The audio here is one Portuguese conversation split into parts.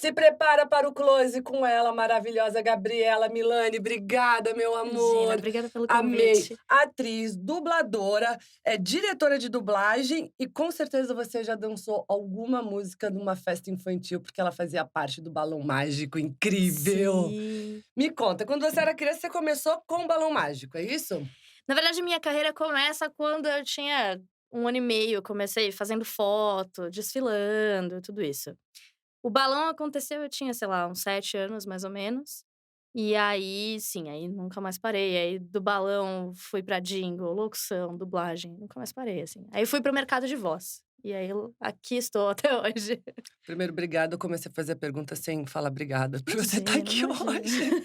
Se prepara para o close com ela, maravilhosa Gabriela Milani. Obrigada, meu Imagina, amor. obrigada pelo Amei. convite. Atriz, dubladora, é diretora de dublagem e com certeza você já dançou alguma música numa festa infantil, porque ela fazia parte do Balão Mágico. Incrível! Sim. Me conta, quando você era criança, você começou com o Balão Mágico, é isso? Na verdade, minha carreira começa quando eu tinha 1 ano e meio, eu comecei fazendo foto, desfilando, tudo isso. O balão aconteceu, eu tinha, sei lá, uns 7 anos, mais ou menos. E aí, sim, aí nunca mais parei. Aí do balão fui pra jingle, locução, dublagem, nunca mais parei, assim. Aí fui para o mercado de voz. E aí eu aqui estou até hoje. Primeiro, obrigada. Eu comecei a fazer a pergunta sem falar obrigada por você estar Imagina, aqui imagina. hoje.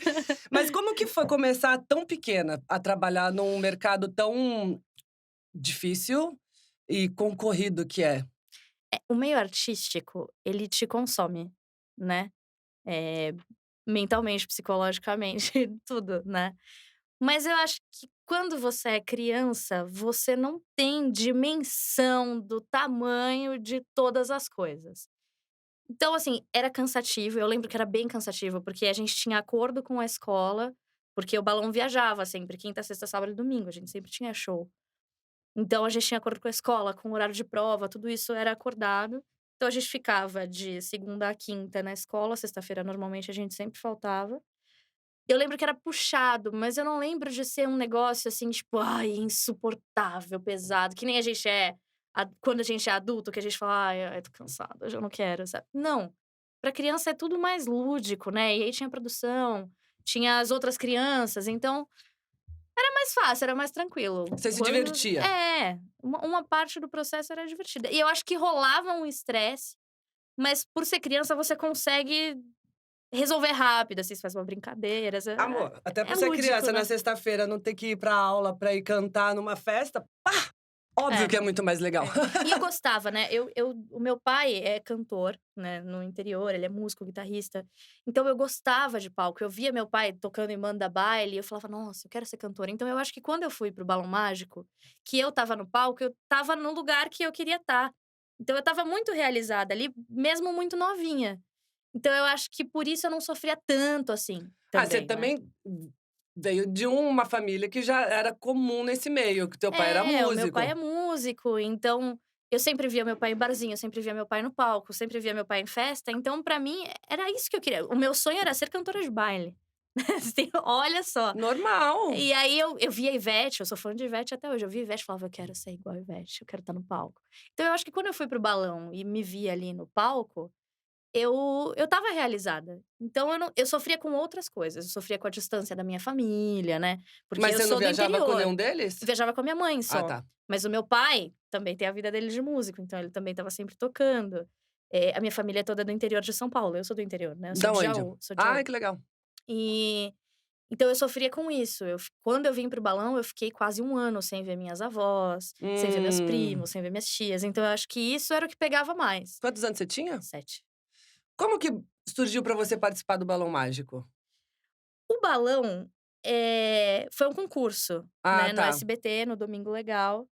Mas como que foi começar tão pequena a trabalhar num mercado tão difícil e concorrido que é? O meio artístico, ele te consome, né, eh, mentalmente, psicologicamente, tudo, né. Mas eu acho que quando você é criança, você não tem dimensão do tamanho de todas as coisas. Então, assim, era cansativo, eu lembro que era bem cansativo, porque a gente tinha acordo com a escola, porque o balão viajava sempre, quinta, sexta, sábado e domingo, a gente sempre tinha show. Então a gente tinha acordo com a escola, com o horário de prova, tudo isso era acordado. Então a gente ficava de segunda a quinta na escola, sexta-feira normalmente a gente sempre faltava. Eu lembro que era puxado, mas eu não lembro de ser um negócio assim, tipo, ai, insuportável, pesado, que nem a gente é quando a gente é adulto, que a gente fala: "Ai, tô cansada, hoje eu não quero", sabe. Não, pra criança é tudo mais lúdico, né, e aí tinha produção, tinha as outras crianças, então era mais fácil, era mais tranquilo. Você se Quando divertia? é, uma parte do processo era divertida. E eu acho que rolava um estresse, mas por ser criança você consegue resolver rápido, assim, você faz uma brincadeira, Amor, até por é ser lúdico, criança na né. sexta-feira não ter que ir pra aula pra ir cantar numa festa, pá! Óbvio É, que é muito mais legal. é. E eu gostava, né, o meu pai é cantor, né, no interior, ele é músico, guitarrista, então eu gostava de palco, eu via meu pai tocando em banda baile e eu falava: "Nossa, eu quero ser cantora". Então eu acho que quando eu fui para o Balão Mágico, que eu estava no palco, eu estava no lugar que eu queria estar. Então eu estava muito realizada ali, mesmo muito novinha. Então eu acho que por isso eu não sofria tanto assim, Ah, você também, né. também veio de uma família que já era comum nesse meio, que teu pai era É, o meu pai músico. é músico, então eu sempre via meu pai em barzinho, eu sempre via meu pai no palco, sempre via meu pai em festa, então pra mim era isso que eu queria. O meu sonho era ser cantora de baile. Assim, olha só. Normal. E aí eu via a Ivete, eu sou fã de Ivete até hoje, eu via a Ivete e falava: "Eu quero ser igual a Ivete, eu quero estar no palco". Então eu acho que quando eu fui para o balão e me vi ali no palco, eu estava realizada. Então eu sofria com outras coisas, eu sofria com a distância da minha família, né, porque Mas eu você não sou do viajava com interior. nenhum deles? Viajava com a minha mãe Ah, só. tá. Mas o meu pai também tem a vida dele de músico, então ele também estava sempre tocando. A minha família é toda do interior de São Paulo, eu sou do interior, né, eu sou Da de onde? Jaú, sou de Ai, Jaú. que legal. E então eu sofria com isso, quando eu vim para o balão, eu fiquei quase 1 ano sem ver minhas avós, sem ver meus Hum. primos, sem ver minhas tias, então eu acho que isso era o que pegava mais. Quantos anos você tinha? 7. Como que surgiu pra você participar do Balão Mágico? O balão, foi um concurso, Ah, né, no tá. SBT, no Domingo Legal.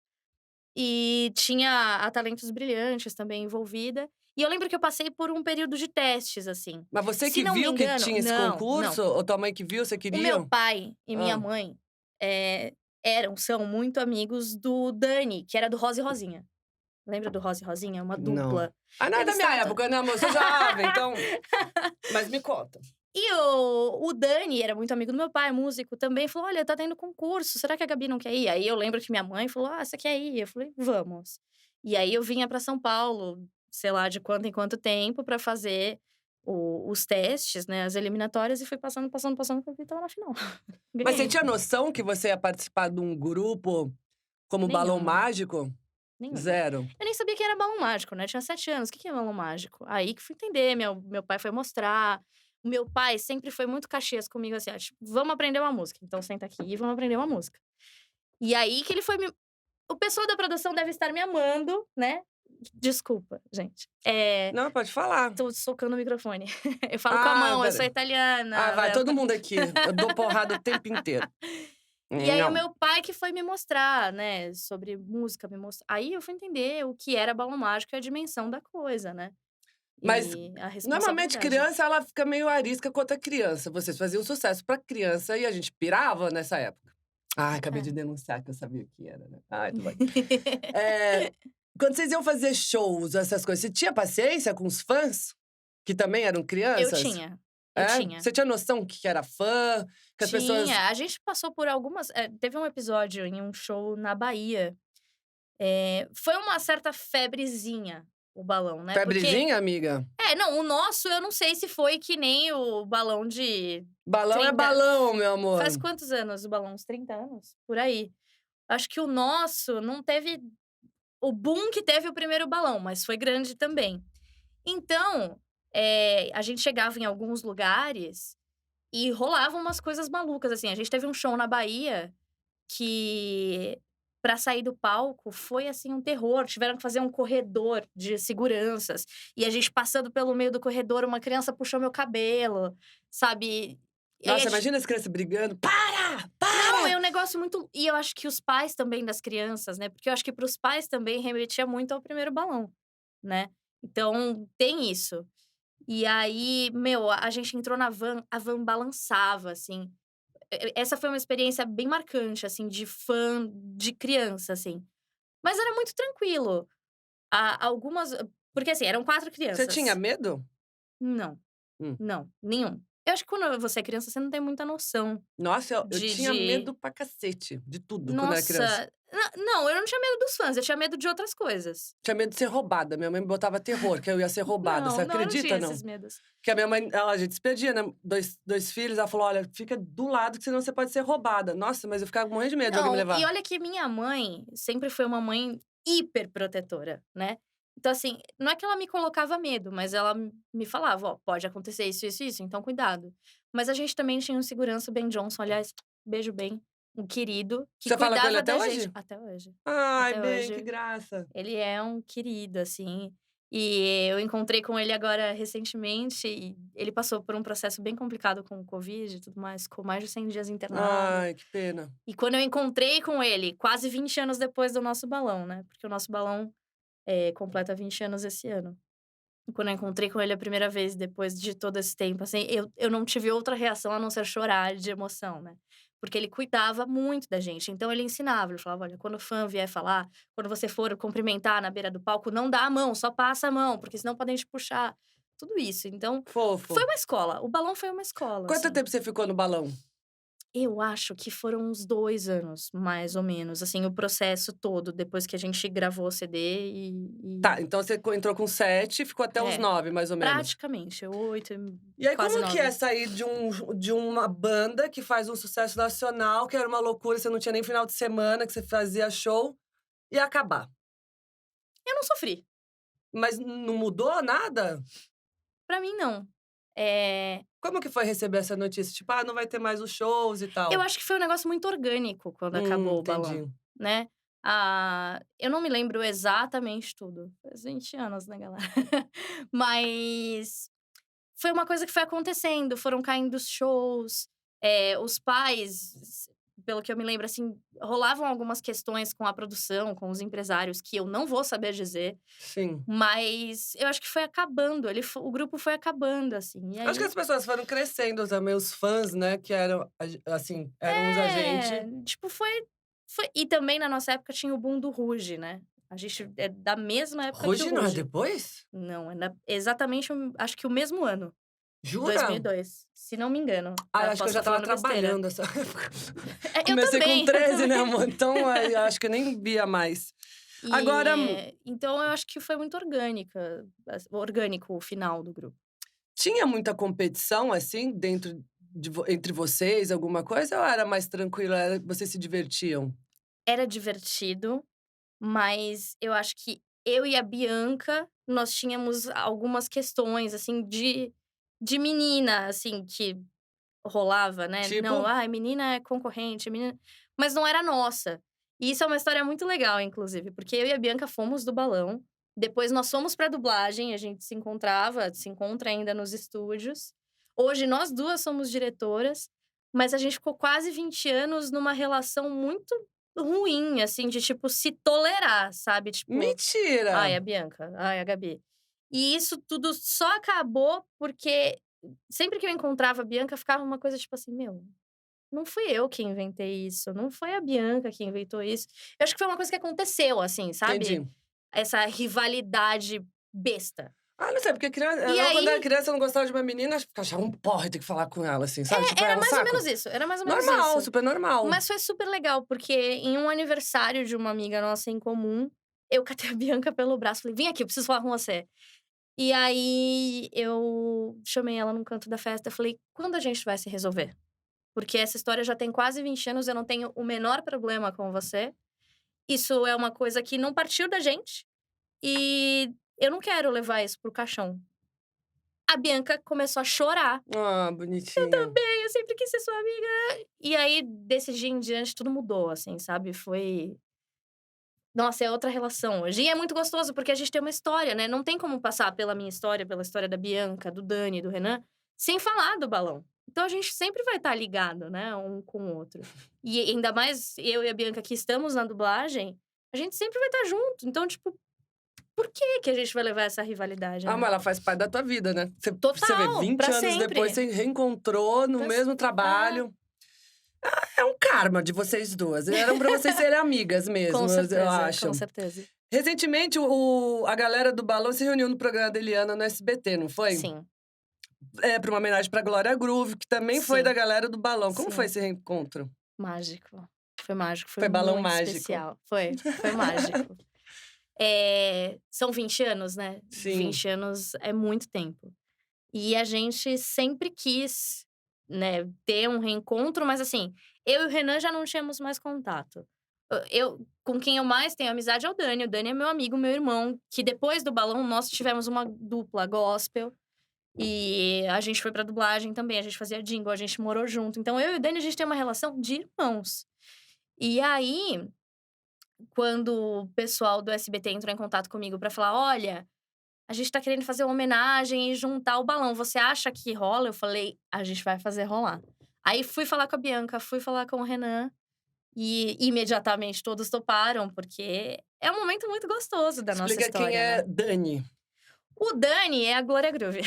E tinha a Talentos Brilhantes também envolvida. E eu lembro que eu passei por um período de testes, assim. Mas você Se que não me viu que engano tinha esse não, concurso? não. Ou tua mãe que viu, você O meu queria? pai e minha Hã. mãe, eh, são muito amigos do Dani, que era do Rosa e Rosinha. Lembra do Rosa e Rosinha? Uma Não. dupla. Ah, não é da Eles minha estavam época, né, amor? Eu sou jovem, então mas me conta. E o Dani era muito amigo do meu pai, músico também, falou: "Olha, tá tendo concurso, será que a Gabi não quer ir?". Aí eu lembro que minha mãe falou: "Ah, você quer ir?". Eu falei: "Vamos". E aí eu vinha pra São Paulo, sei lá de quanto em quanto tempo, pra fazer os testes, né, as eliminatórias, e fui passando, passando, passando, quando eu vi estava na final. Mas você Ganhei. tinha noção que você ia participar de um grupo como Balão Nenhuma, Mágico? nenhuma. Zero. Eu nem sabia que era balão mágico, né, tinha 7 anos, o que que é balão mágico? Aí que fui entender, meu pai foi mostrar. O meu pai sempre foi muito caxias comigo, assim, ó, tipo: "Vamos aprender uma música, então senta aqui e vamos aprender uma música". E aí que ele foi me o pessoal da produção deve estar me amando, né. Desculpa, gente. Não, pode falar. Tô socando o microfone. Eu falo com a Ah, mão, eu espera sou aí. Ah, italiana, vai, né. todo mundo aqui. Eu dou porrada o tempo inteiro. E aí o Não. meu pai que foi me mostrar, né, sobre música, aí eu fui entender o que era balão mágico e a dimensão da coisa, né. Mas, e a normalmente, responsabilidade. criança, ela fica meio arisca contra criança. Vocês faziam sucesso pra criança e a gente pirava nessa época. Ai, acabei de É. denunciar que eu sabia o que era, né. Ai, tudo bem. Eh, quando vocês iam fazer shows, essas coisas, você tinha paciência com os fãs? Que também eram Eu crianças? tinha, eu É? tinha. Você tinha noção que era fã? Que as pessoas Tinha, a gente passou por algumas teve um episódio em um show na Bahia, foi uma certa febrezinha o balão, né, porque febrezinha, amiga? não, o nosso eu não sei se foi que nem o balão de Balão é 30 balão, meu faz amor. quantos anos o balão? Uns 30 anos? Por aí. Acho que o nosso não teve o boom que teve o primeiro balão, mas foi grande também. Então, a gente chegava em alguns lugares e rolavam umas coisas malucas, assim. A gente teve um show na Bahia que, pra sair do palco, foi, assim, um terror. Tiveram que fazer um corredor de seguranças. E a gente passando pelo meio do corredor, uma criança puxou meu cabelo, sabe. E aí a Nossa, gen imagina as crianças brigando. "Para! não, Para!" é um negócio muito e eu acho que os pais também das crianças, né, porque eu acho que para os pais também remetia muito ao primeiro balão, né. Então, tem isso. E aí, meu, a gente entrou na van, a van balançava, assim. Essa foi uma experiência bem marcante, assim, de fã de criança, assim. Mas era muito tranquilo. Algumas porque, assim, eram 4 Você tinha crianças. medo? Não, Hum. não, nenhum. Eu acho que quando você é criança, você não tem muita noção Nossa, eu de tinha de medo pra cacete de tudo quando eu era criança. nossa, não, eu não tinha medo dos fãs, eu tinha medo de outras coisas. Tinha medo de ser roubada. Minha mãe me botava terror, que eu ia ser roubada. Você Não, não, eu não tinha acredita, não? esses medos. Que a minha mãe, a gente se perdia, né? Dois filhos, ela falou: olha, fica do lado, que senão você pode ser roubada. Nossa, mas eu ficava morrendo de medo de alguém me Não, e levar. olha que minha mãe sempre foi uma mãe hiper protetora, né. Então, assim, não é que ela me colocava medo, mas ela me falava: "Ó, pode acontecer isso, isso, isso, então cuidado". Mas a gente também tinha um segurança, o Ben Johnson, aliás, beijo Ben, um querido, que Você fala com ele cuidava até da gente hoje? até hoje, Ai, até bem, que hoje. graça. Ele é um querido, assim, e eu encontrei com ele agora recentemente e ele passou por um processo bem complicado com o covid e tudo mais, ficou mais de 100 dias internado. Ai, que pena. E quando eu encontrei com ele, quase 20 anos depois do nosso balão, né, porque o nosso balão, completa 20 anos esse ano. E quando eu encontrei com ele a primeira vez, depois de todo esse tempo, assim, eu não tive outra reação a não ser chorar de emoção, né. Porque ele cuidava muito da gente, então ele ensinava, ele falava: "Olha, quando o fã vier falar, quando você for cumprimentar na beira do palco, não dá a mão, só passa a mão, porque senão podem te puxar". Tudo isso, então, Fofo. foi uma escola, o balão foi uma escola, Quanto assim. tempo você ficou no balão? Eu acho que foram uns 2 anos, mais ou menos, assim, o processo todo, depois que a gente gravou o CD Tá, então você entrou com 7 e ficou até os é, 9, mais ou menos. praticamente, 8, E aí, quase como que é 9. sair de uma banda que faz um sucesso nacional, que era uma loucura, você não tinha nem final de semana, que você fazia show, e acabar? Eu não sofri, Mas não mudou nada? pra mim não. Eh, Como que foi receber essa notícia? Tipo: "Ah, não vai ter mais os shows e eu tal"? acho que foi um negócio muito orgânico quando acabou o balão, Entendi. né. Eu não me lembro exatamente tudo, faz 20 anos, né, galera. Mas foi uma coisa que foi acontecendo, foram caindo os shows, os pais, pelo que eu me lembro, assim, rolavam algumas questões com a produção, com os empresários, que eu não vou saber dizer, Sim. mas eu acho que foi acabando, o grupo foi acabando, assim, e Acho que aí as pessoas foram crescendo também, os fãs, né, que eram assim, éramos a gente. tipo, foi e também na nossa época tinha o boom do Ruge, né, a gente é da mesma época que o Ruge não é Ruge. depois? Não, exatamente acho que o mesmo ano. Jura? 2002, se não me engano, Ah, tá? acho que eu Posso já estar estava falando besteira. trabalhando essa época. Eu Comecei com também, eu 13, né, também. amor, então, acho que eu nem via mais. Agora, Então eu acho que foi muito orgânico o final do grupo. tinha muita competição, assim, dentro entre vocês, alguma coisa, ou era mais tranquilo, vocês se divertiam? Era divertido, mas eu acho que eu e a Bianca, nós tínhamos algumas questões, assim, de menina, assim, que rolava, né. Não, Tipo? "Ai, menina é concorrente, menina", mas não era nossa. E isso é uma história muito legal, inclusive, porque eu e a Bianca fomos do balão, depois nós fomos pra dublagem, a gente se encontra ainda nos estúdios. Hoje nós 2 somos diretoras, mas a gente ficou quase 20 anos numa relação muito ruim, assim, de, tipo, se tolerar, sabe, tipo: Mentira! "Ai, a Bianca. Ai, a Gabi". E isso tudo só acabou porque sempre que eu encontrava a Bianca, ficava uma coisa tipo assim: "Meu, não fui eu que inventei isso, não foi a Bianca que inventou isso". Eu acho que foi uma coisa que aconteceu, assim, sabe? Entendi. Essa rivalidade besta. Ah, não sei, porque criança, E eu quando era aí criança eu não gostava de uma menina, achava um porre ter que falar com ela, assim, sabe? Tipo, era é um mais ou saco. menos isso, era mais ou menos Normal, isso. super normal. Mas foi super legal, porque em um aniversário de uma amiga nossa em comum, eu catei a Bianca pelo braço, falei: "Vem aqui, eu preciso falar com você". E aí eu chamei ela num canto da festa, falei: "Quando a gente vai se resolver? Porque essa história já tem quase 20 anos, eu não tenho o menor problema com você. Isso é uma coisa que não partiu da gente e eu não quero levar isso pro caixão". A Bianca começou a chorar. Ah, bonitinha. "Eu sempre quis ser sua amiga". E aí, desse dia em diante, tudo mudou, assim, sabe? Foi nossa, é outra relação hoje. E é muito gostoso, porque a gente tem uma história, né? Não tem como passar pela minha história, pela história da Bianca, do Dani, do Renan, sem falar do balão. Então a gente sempre vai estar ligado, né, um com o outro. E ainda mais eu e a Bianca que estamos na dublagem, a gente sempre vai estar junto. Então, tipo, por que que a gente vai levar essa rivalidade, Ah, né? mas ela faz parte da tua vida, né? Você vê, Total, 20 pra anos depois, sempre. você reencontrou no Pra mesmo ah, trabalho. É um karma de vocês duas. Eram pra vocês serem amigas mesmo, eu com acho. certeza. Recentemente, a galera do Balão se reuniu no programa da Eliana no SBT, não foi? Sim, É, pra uma homenagem pra Glória Groove, que também foi da sim, galera do Balão. Como foi sim. esse reencontro? Mágico, foi Foi balão muito mágico. especial. Foi mágico. São 20 anos, né, Sim. 20 anos é muito tempo. E a gente sempre quis, né, ter um reencontro, mas assim, eu e o Renan já não tínhamos mais contato. Eu com quem eu mais tenho amizade é o Dani é meu amigo, meu irmão, que depois do balão nós tivemos uma dupla gospel, e a gente foi pra dublagem também, a gente fazia jingle, a gente morou junto. Então eu e o Dani, a gente tem uma relação de irmãos. E aí quando o pessoal do SBT entrou em contato comigo pra falar: "Olha, a gente tá querendo fazer uma homenagem e juntar o balão, você acha que rola?" Eu falei: "A gente vai fazer rolar". Aí fui falar com a Bianca, fui falar com o Renan e imediatamente todos toparam, porque é um momento muito gostoso da nossa Explica quem história, é né. Dani. O Dani é a Glória Groove.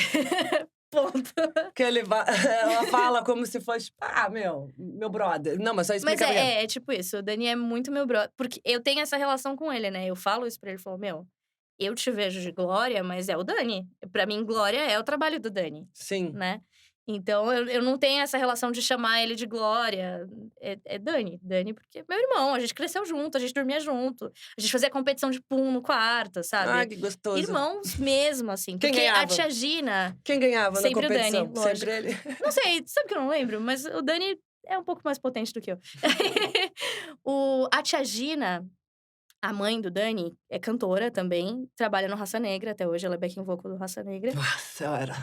Ponto. Que ele va ela fala como se fosse, ah, meu brother. Não, mas só Mas explica mesmo. é tipo isso, o Dani é muito meu brother, porque eu tenho essa relação com ele, né, eu falo isso pra ele, eu falo: "Meu, eu te vejo de Glória, mas é o Dani. Pra mim, Glória é o trabalho do Dani, Sim. né. Então eu não tenho essa relação de chamar ele de Glória, é Dani. Dani, porque é meu irmão, a gente cresceu junto, a gente dormia junto, a gente fazia competição de pum no quarto, Ai, sabe. que gostoso. Irmãos mesmo, assim, Quem porque a ganhava? tia Gina Quem ganhava na sempre o Dani, competição? Sempre lógico. ele? Não sei, sabe que eu não lembro? Mas o Dani é um pouco mais potente do que eu. A tia Gina, a mãe do Dani, é cantora também, trabalha no Raça Negra até hoje, ela é backing vocal do Raça Negra. Nossa, eu era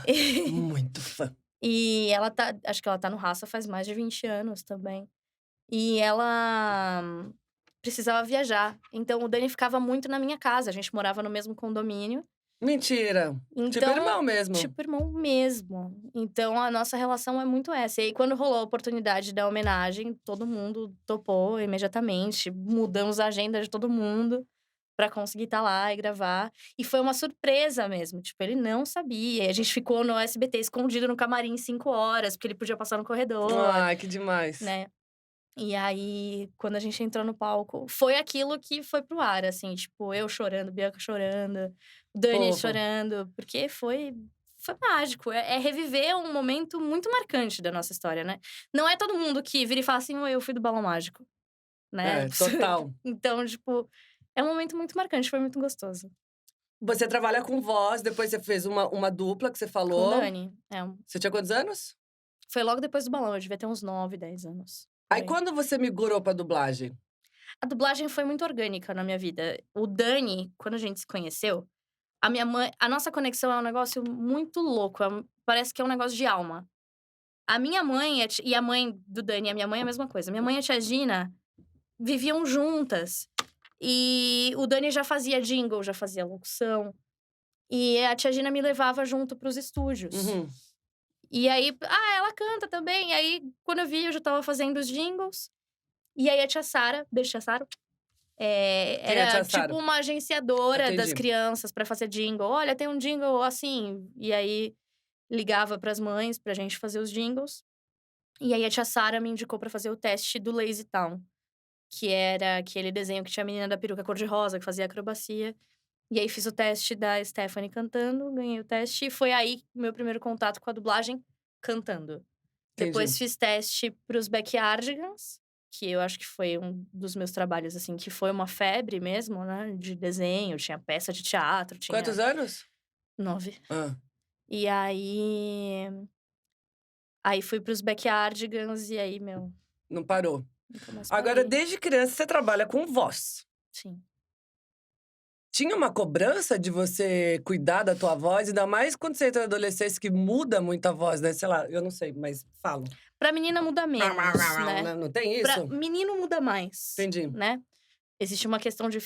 muito fã. E ela tá acho que ela tá no Raça faz mais de 20 anos também. E ela precisava viajar, então o Dani ficava muito na minha casa, a gente morava no mesmo condomínio, Mentira. Tipo então irmão mesmo. tipo irmão mesmo. Então a nossa relação é muito essa. E aí quando rolou a oportunidade da homenagem, todo mundo topou imediatamente, mudamos a agenda de todo mundo. Pra conseguir estar lá e gravar. E foi uma surpresa mesmo, tipo, ele não sabia. E a gente ficou no SBT escondido no camarim 5 horas, porque ele podia passar no corredor, Ai, que demais. né. E aí, quando a gente entrou no palco, foi aquilo que foi pro ar, assim, tipo, eu chorando, Bianca chorando, Dani Fofo. chorando, porque foi mágico. É reviver um momento muito marcante da nossa história, né. Não é todo mundo que vira e fala assim: "Oi, eu fui do balão mágico", né. É, total. Então, tipo, é um momento muito marcante, foi muito gostoso. Você trabalha com voz, depois você fez uma dupla que você Com o falou. Dani, Você tinha quantos anos? foi logo depois do balão, eu devia ter uns 9, 10 anos, por Aí aí. quando você migrou pra dublagem? A dublagem foi muito orgânica na minha vida. O Dani, quando a gente se conheceu, a nossa conexão é um negócio muito louco, parece que é um negócio de alma. A minha mãe e a mãe do Dani, a minha mãe é a mesma coisa. Minha mãe e a tia Gina viviam juntas, e o Dani já fazia jingle, já fazia locução, e a tia Gina me levava junto para os estúdios. Uhum. E aí, ela canta também. E aí, quando eu vi, eu já estava fazendo os jingles. E aí a tia Sara, beijo tia Sara, Quem é a Era tia tipo Sara? uma agenciadora das Entendi. crianças pra fazer jingle. "Olha, tem um jingle assim", e aí ligava para as mães pra gente fazer os jingles. E aí a tia Sara me indicou pra fazer o teste do Lazy Town, que era aquele desenho que tinha a menina da peruca cor-de-rosa, que fazia acrobacia. E aí fiz o teste da Stephanie cantando, ganhei o teste e foi aí o meu primeiro contato com a dublagem cantando. Entendi. Depois fiz teste para os Backyardigans, que eu acho que foi um dos meus trabalhos, assim, que foi uma febre mesmo, né, de desenho, tinha peça de teatro, Quantos tinha anos? 9. Hã. E aí fui para os Backyardigans e aí, meu, Não parou. nunca mais Agora, parei. desde criança, você trabalha com voz. Sim. Tinha uma cobrança de você cuidar da tua voz, ainda mais quando você entra na adolescência, que muda muito a voz, né? Sei lá, eu não sei, mas falo. Pra menina muda menos, né. Não tem Pra isso? menino muda mais, Entendi. né. Existe uma questão de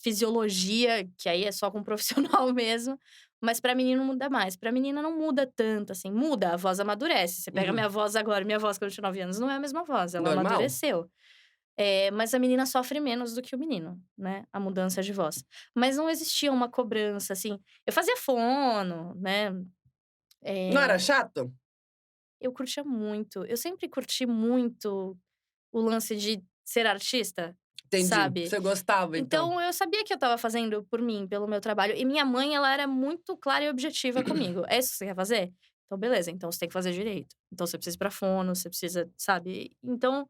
fisiologia, que aí é só com um profissional mesmo, mas pra menino muda mais. Pra menina não muda tanto, assim, muda, a voz amadurece. Você pega Uhum. minha voz agora, minha voz quando eu tinha 9 anos não é a mesma voz, ela Normal? amadureceu. Mas a menina sofre menos do que o menino, né, a mudança de voz. Mas não existia uma cobrança, assim eu fazia fono, né, Não era eh, chato? eu curtia muito. Eu sempre curti muito o lance de ser artista, Entendi. sabe. Você gostava, então? Então eu sabia que eu estava fazendo por mim, pelo meu trabalho. E minha mãe, ela era muito clara e objetiva comigo. "É isso que você quer fazer? Então beleza, então você tem que fazer direito. Então você precisa ir pra fono, você precisa", sabe. Então,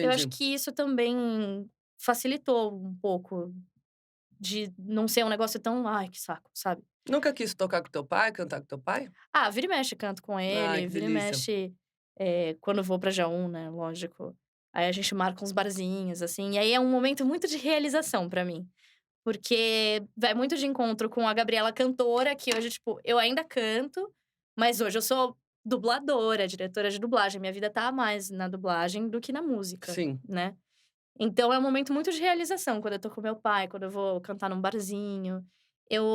eu acho Entendi. que isso também facilitou um pouco de não ser um negócio tão: "Ai, que saco", sabe. Nunca quis tocar com teu pai, cantar com teu pai? Ah, vira e mexe canto com Ai, ele, que vira e delícia. mexe, quando eu vou pra Jaú, né, lógico. Aí a gente marca uns barzinhos, assim, e aí é um momento muito de realização pra mim. Porque vai muito de encontro com a Gabriela cantora, que hoje, tipo, eu ainda canto, mas hoje eu sou dubladora, diretora de dublagem. Minha vida tá mais na dublagem do que na música, Sim. né. Então é um momento muito de realização, quando eu tô com meu pai, quando eu vou cantar num barzinho. Eu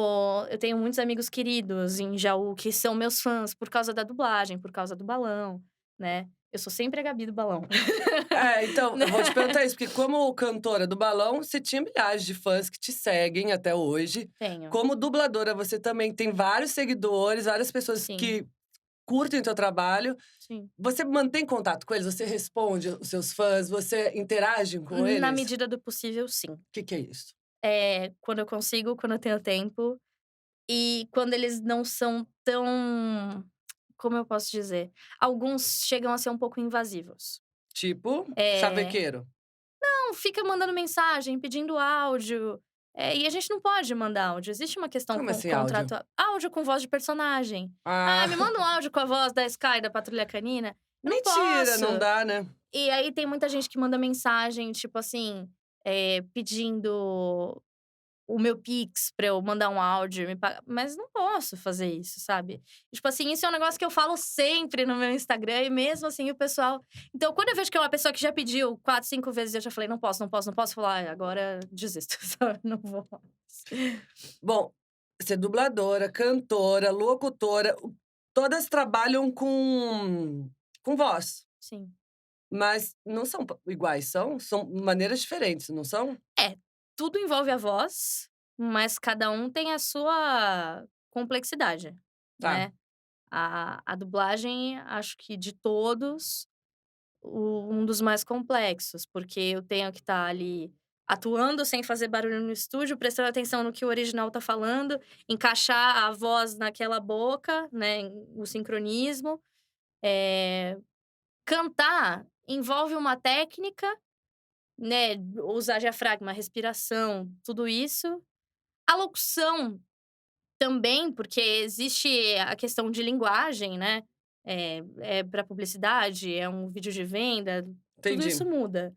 eu tenho muitos amigos queridos em Jaú que são meus fãs por causa da dublagem, por causa do balão, né. Eu sou sempre a Gabi do balão. É, então, Né. eu vou te perguntar isso, porque como cantora do balão, você tinha milhares de fãs que te seguem até hoje. Tenho, Como dubladora, você também tem vários seguidores, várias pessoas sim, que curtem o teu trabalho. sim. Você mantém contato com eles? Você responde os seus fãs? Você interage com Na eles? medida do possível, sim. Que é isso? Quando eu consigo, quando eu tenho tempo, e quando eles não são tão como eu posso dizer? Alguns chegam a ser um pouco invasivos. Tipo, Eh chavequeiro. não, fica mandando mensagem, pedindo áudio, e a gente não pode mandar áudio, existe uma questão Como assim áudio? contratual áudio com voz de personagem. "Ah, Ah, me manda um áudio com a voz da Sky da Patrulha Canina". Não mentira, posso. não dá, né? E aí tem muita gente que manda mensagem, tipo assim, pedindo o meu Pix pra eu mandar um áudio, me pa mas não posso fazer isso, sabe. Tipo assim, isso é um negócio que eu falo sempre no meu Instagram e mesmo assim o pessoal então quando eu vejo que é uma pessoa que já pediu 4, 5 vezes e eu já falei: "Não posso, não posso, não posso", eu falo: "Ai, agora desisto", sabe, não vou mais. Bom, você é dubladora, cantora, locutora, todas trabalham com voz, Sim. mas não são iguais, são? São maneiras diferentes, não são? É, tudo envolve a voz, mas cada um tem a sua complexidade, Tá, né. A dublagem, acho que de todos, um dos mais complexos, porque eu tenho que estar ali atuando sem fazer barulho no estúdio, prestando atenção no que o original tá falando, encaixar a voz naquela boca, né, o sincronismo. Eh, Cantar envolve uma técnica, né, usar diafragma, respiração, tudo isso. A locução também, porque existe a questão de linguagem, né, pra publicidade, é um vídeo de venda, tudo entendi. isso muda.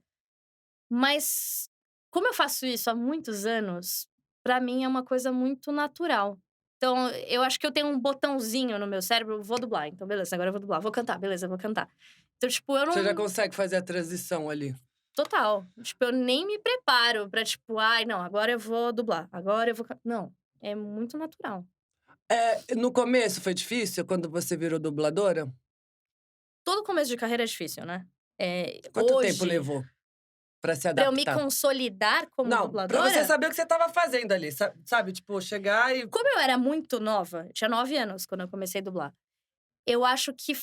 Mas, como eu faço isso há muitos anos, pra mim é uma coisa muito natural. Então, eu acho que eu tenho um botãozinho no meu cérebro, vou dublar, então beleza, agora eu vou dublar. Vou cantar, beleza, eu vou cantar. Então, tipo, eu Você já não consegue fazer a transição ali. total. Tipo, eu nem me preparo pra, tipo: "Ai, não, agora eu vou dublar, agora eu vou não, é muito natural. No começo foi difícil, quando você virou dubladora? Todo começo de carreira é difícil, né. Quanto tempo Hoje levou? Pra se Pra eu me adaptar. consolidar como Não, pra dubladora? você saber o que você estava fazendo ali, sabe? Tipo, chegar e… Como eu era muito nova, eu tinha 9 anos quando eu comecei a dublar. Eu acho que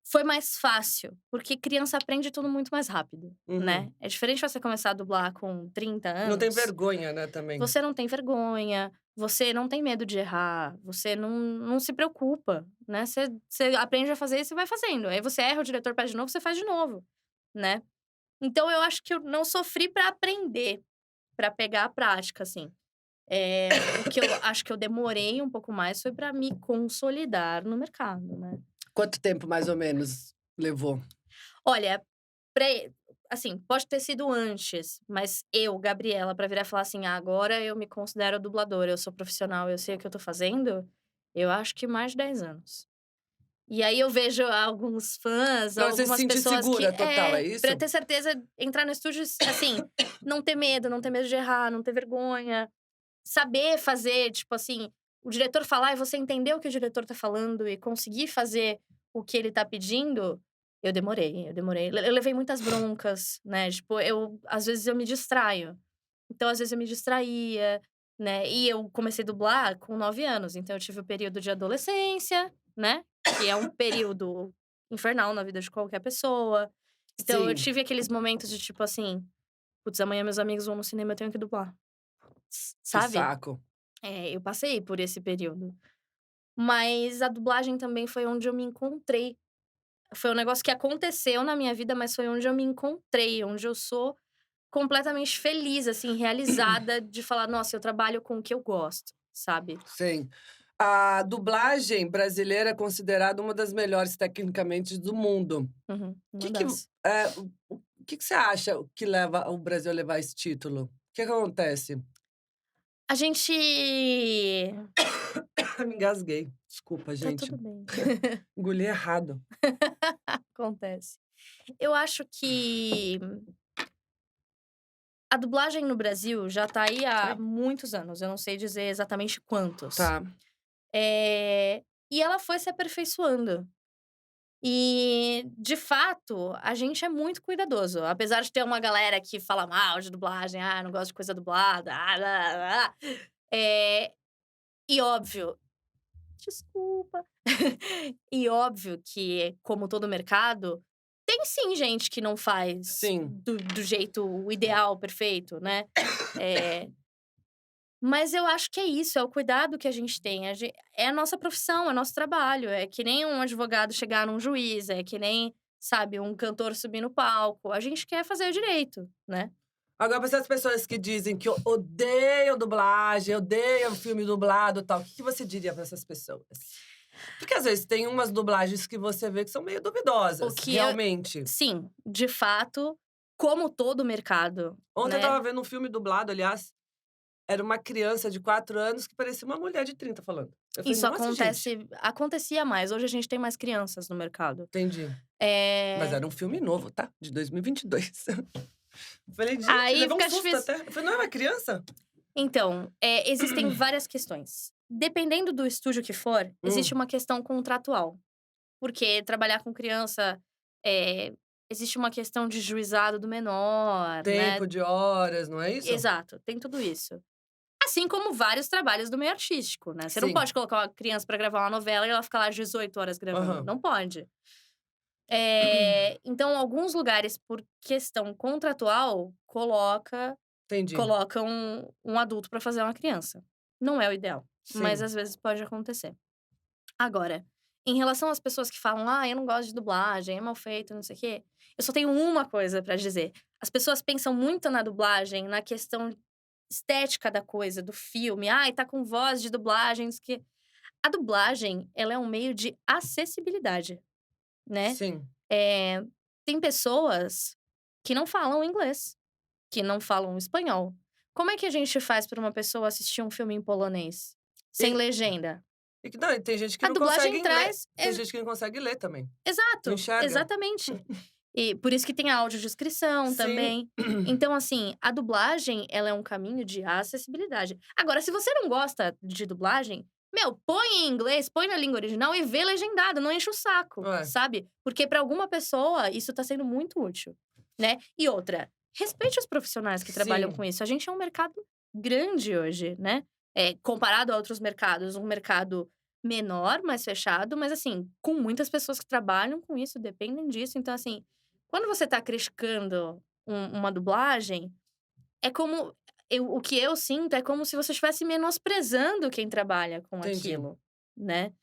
foi mais fácil, porque criança aprende tudo muito mais rápido, né. Uhum. É diferente você começar a dublar com 30 Não tem anos, vergonha, né, também. você não tem vergonha, você não tem medo de errar, você não se preocupa, né. Você aprende a fazer e você vai fazendo. Aí você erra, o diretor pede de novo, você faz de novo, né. Então eu acho que eu não sofri pra aprender, pra pegar a prática, assim. O que eu acho que eu demorei um pouco mais foi pra me consolidar no mercado, né. Quanto tempo, mais ou menos, levou? Olha, pre assim, pode ter sido antes, mas eu, Gabriela, pra virar e falar assim: "Ah, agora eu me considero dubladora, eu sou profissional, eu sei o que eu tô fazendo", eu acho que mais de 10 anos. E aí eu vejo alguns fãs, Pra você se algumas sentir pessoas que segura total, é pra isso? ter certeza, entrar no estúdio, assim, não ter medo de errar, não ter vergonha, saber fazer, tipo assim, o diretor falar e você entender o que o diretor tá falando e conseguir fazer o que ele tá pedindo, eu demorei. Eu levei muitas broncas, né, tipo, às vezes eu me distraio. Então, às vezes eu me distraía, né, e eu comecei a dublar com 9 anos, então eu tive o período de adolescência, né, que é um período infernal na vida de qualquer pessoa. Então eu Sim, tive aqueles momentos de tipo assim: "Putz, amanhã meus amigos vão no cinema, eu tenho que dublar", que sabe? saco. Eu passei por esse período. Mas a dublagem também foi onde eu me encontrei. Foi um negócio que aconteceu na minha vida, mas foi onde eu me encontrei, onde eu sou completamente feliz, assim, realizada de falar: "Nossa, eu trabalho com o que eu gosto", sabe? Sim. A dublagem brasileira é considerada uma das melhores tecnicamente do mundo. Uhum, uma Que que, das. o que você acha que leva o Brasil a levar esse título? O que que acontece? A gente Me engasguei. Desculpa, tá gente. tudo bem, Engoli errado. acontece. Eu acho que a dublagem no Brasil já tá aí há Ai, muitos anos, eu não sei dizer exatamente quantos. tá. E ela foi se aperfeiçoando. E, de fato, a gente é muito cuidadoso. Apesar de ter uma galera que fala mal de dublagem, "Ah, não gosto de coisa dublada, ah, lá, lá, lá". Eh, e óbvio desculpa. E óbvio que, como todo mercado, tem sim gente que não faz Sim, do jeito ideal, perfeito, né. Eh mas eu acho que é isso, é o cuidado que a gente tem, é a nossa profissão, é nosso trabalho, é que nem um advogado chegar num juiz, é que nem, sabe, um cantor subir no palco, a gente quer fazer direito, né. agora para essas pessoas que dizem que odeiam dublagem, odeiam filme dublado, e tal, o que que você diria para essas pessoas? Porque às vezes tem umas dublagens que você vê que são meio O duvidosas, que eu realmente. sim, de fato, como todo mercado, Ontem eu né, estava vendo um filme dublado, aliás, era uma criança de 4 anos que parecia uma mulher de 30 falando. Eu falei: isso "Nossa, gente". acontecia mais, hoje a gente tem mais crianças no mercado. Entendi. Mas Eh, era um filme novo, tá? De 2022. Eu falei: "Gente", aí levei um fica susto difícil. até. Eu falei: "Não é uma criança?". Então, existem várias questões. Dependendo do estúdio que for, existe Hum. uma questão contratual. Porque trabalhar com criança, eh, existe uma questão de juizado do menor, né. Tempo de horas, não é isso? Exato, tem tudo isso. Assim como vários trabalhos do meio artístico, né. Você não Sim. pode colocar uma criança pra gravar uma novela e ela ficar lá 18 horas gravando, Aham. não pode. Então alguns lugares, por questão contratual, Entendi. colocam um adulto pra fazer uma criança. Não é o ideal, mas Sim. às vezes pode acontecer. Agora, em relação às pessoas que falam: "Ah, eu não gosto de dublagem, é mal feito, não sei o quê", eu só tenho uma coisa pra dizer: as pessoas pensam muito na dublagem, na questão estética da coisa, do filme. "Ai, tá com voz de dublagem, não sei o quê". A dublagem, ela é um meio de acessibilidade, né. Sim. Eh, tem pessoas que não falam inglês, que não falam espanhol. Como é que a gente faz pra uma pessoa assistir um filme em polonês, sem E legenda? e não, e tem gente que A não dublagem consegue ler. traz Tem gente que não consegue ler também. Não exato, enxerga. exatamente. E por isso que tem a audiodescrição Sim. também. Então, assim, a dublagem, ela é um caminho de acessibilidade. Agora, se você não gosta de dublagem, Meu, põe em inglês, põe na língua original e vê legendado, não enche o saco, É. sabe? Porque pra alguma pessoa isso tá sendo muito útil, né? E outra, respeite os profissionais que trabalham Sim. com isso. A gente é um mercado grande hoje, né? Comparado a outros mercados, um mercado menor, mais fechado, mas assim, com muitas pessoas que trabalham com isso, dependem disso. Então, assim, quando você tá criticando uma dublagem, é como o que eu sinto é como se você estivesse menosprezando quem trabalha com Entendi. aquilo, né.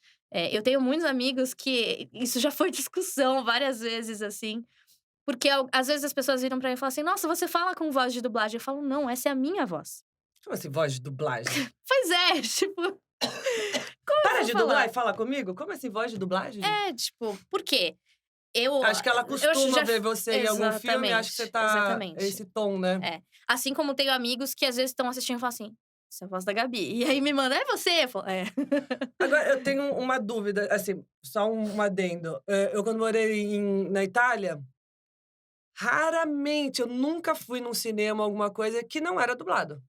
Eu tenho muitos amigos que isso já foi discussão várias vezes, assim, porque às vezes as pessoas viram pra mim e falam assim: "Nossa, você fala com voz de dublagem". Eu falo: "Não, essa é a minha voz". Como assim, voz de dublagem? Pois é, tipo, como eu Para vou de dublar falar? e fala comigo? Como assim, voz de dublagem? Tipo, por quê? Eu Acho que ela eu costuma já ver f você em algum filme e acha que você exatamente, tá exatamente. esse tom, né. É. Assim como tenho amigos que às vezes estão assistindo e falam assim: "Essa é a voz da Gabi". E aí me manda: "É você?" Eu falo: "É". Agora eu tenho uma dúvida, assim, só um adendo. Eu quando morei na Itália, raramente, eu nunca fui num cinema, alguma coisa, que não era dublado.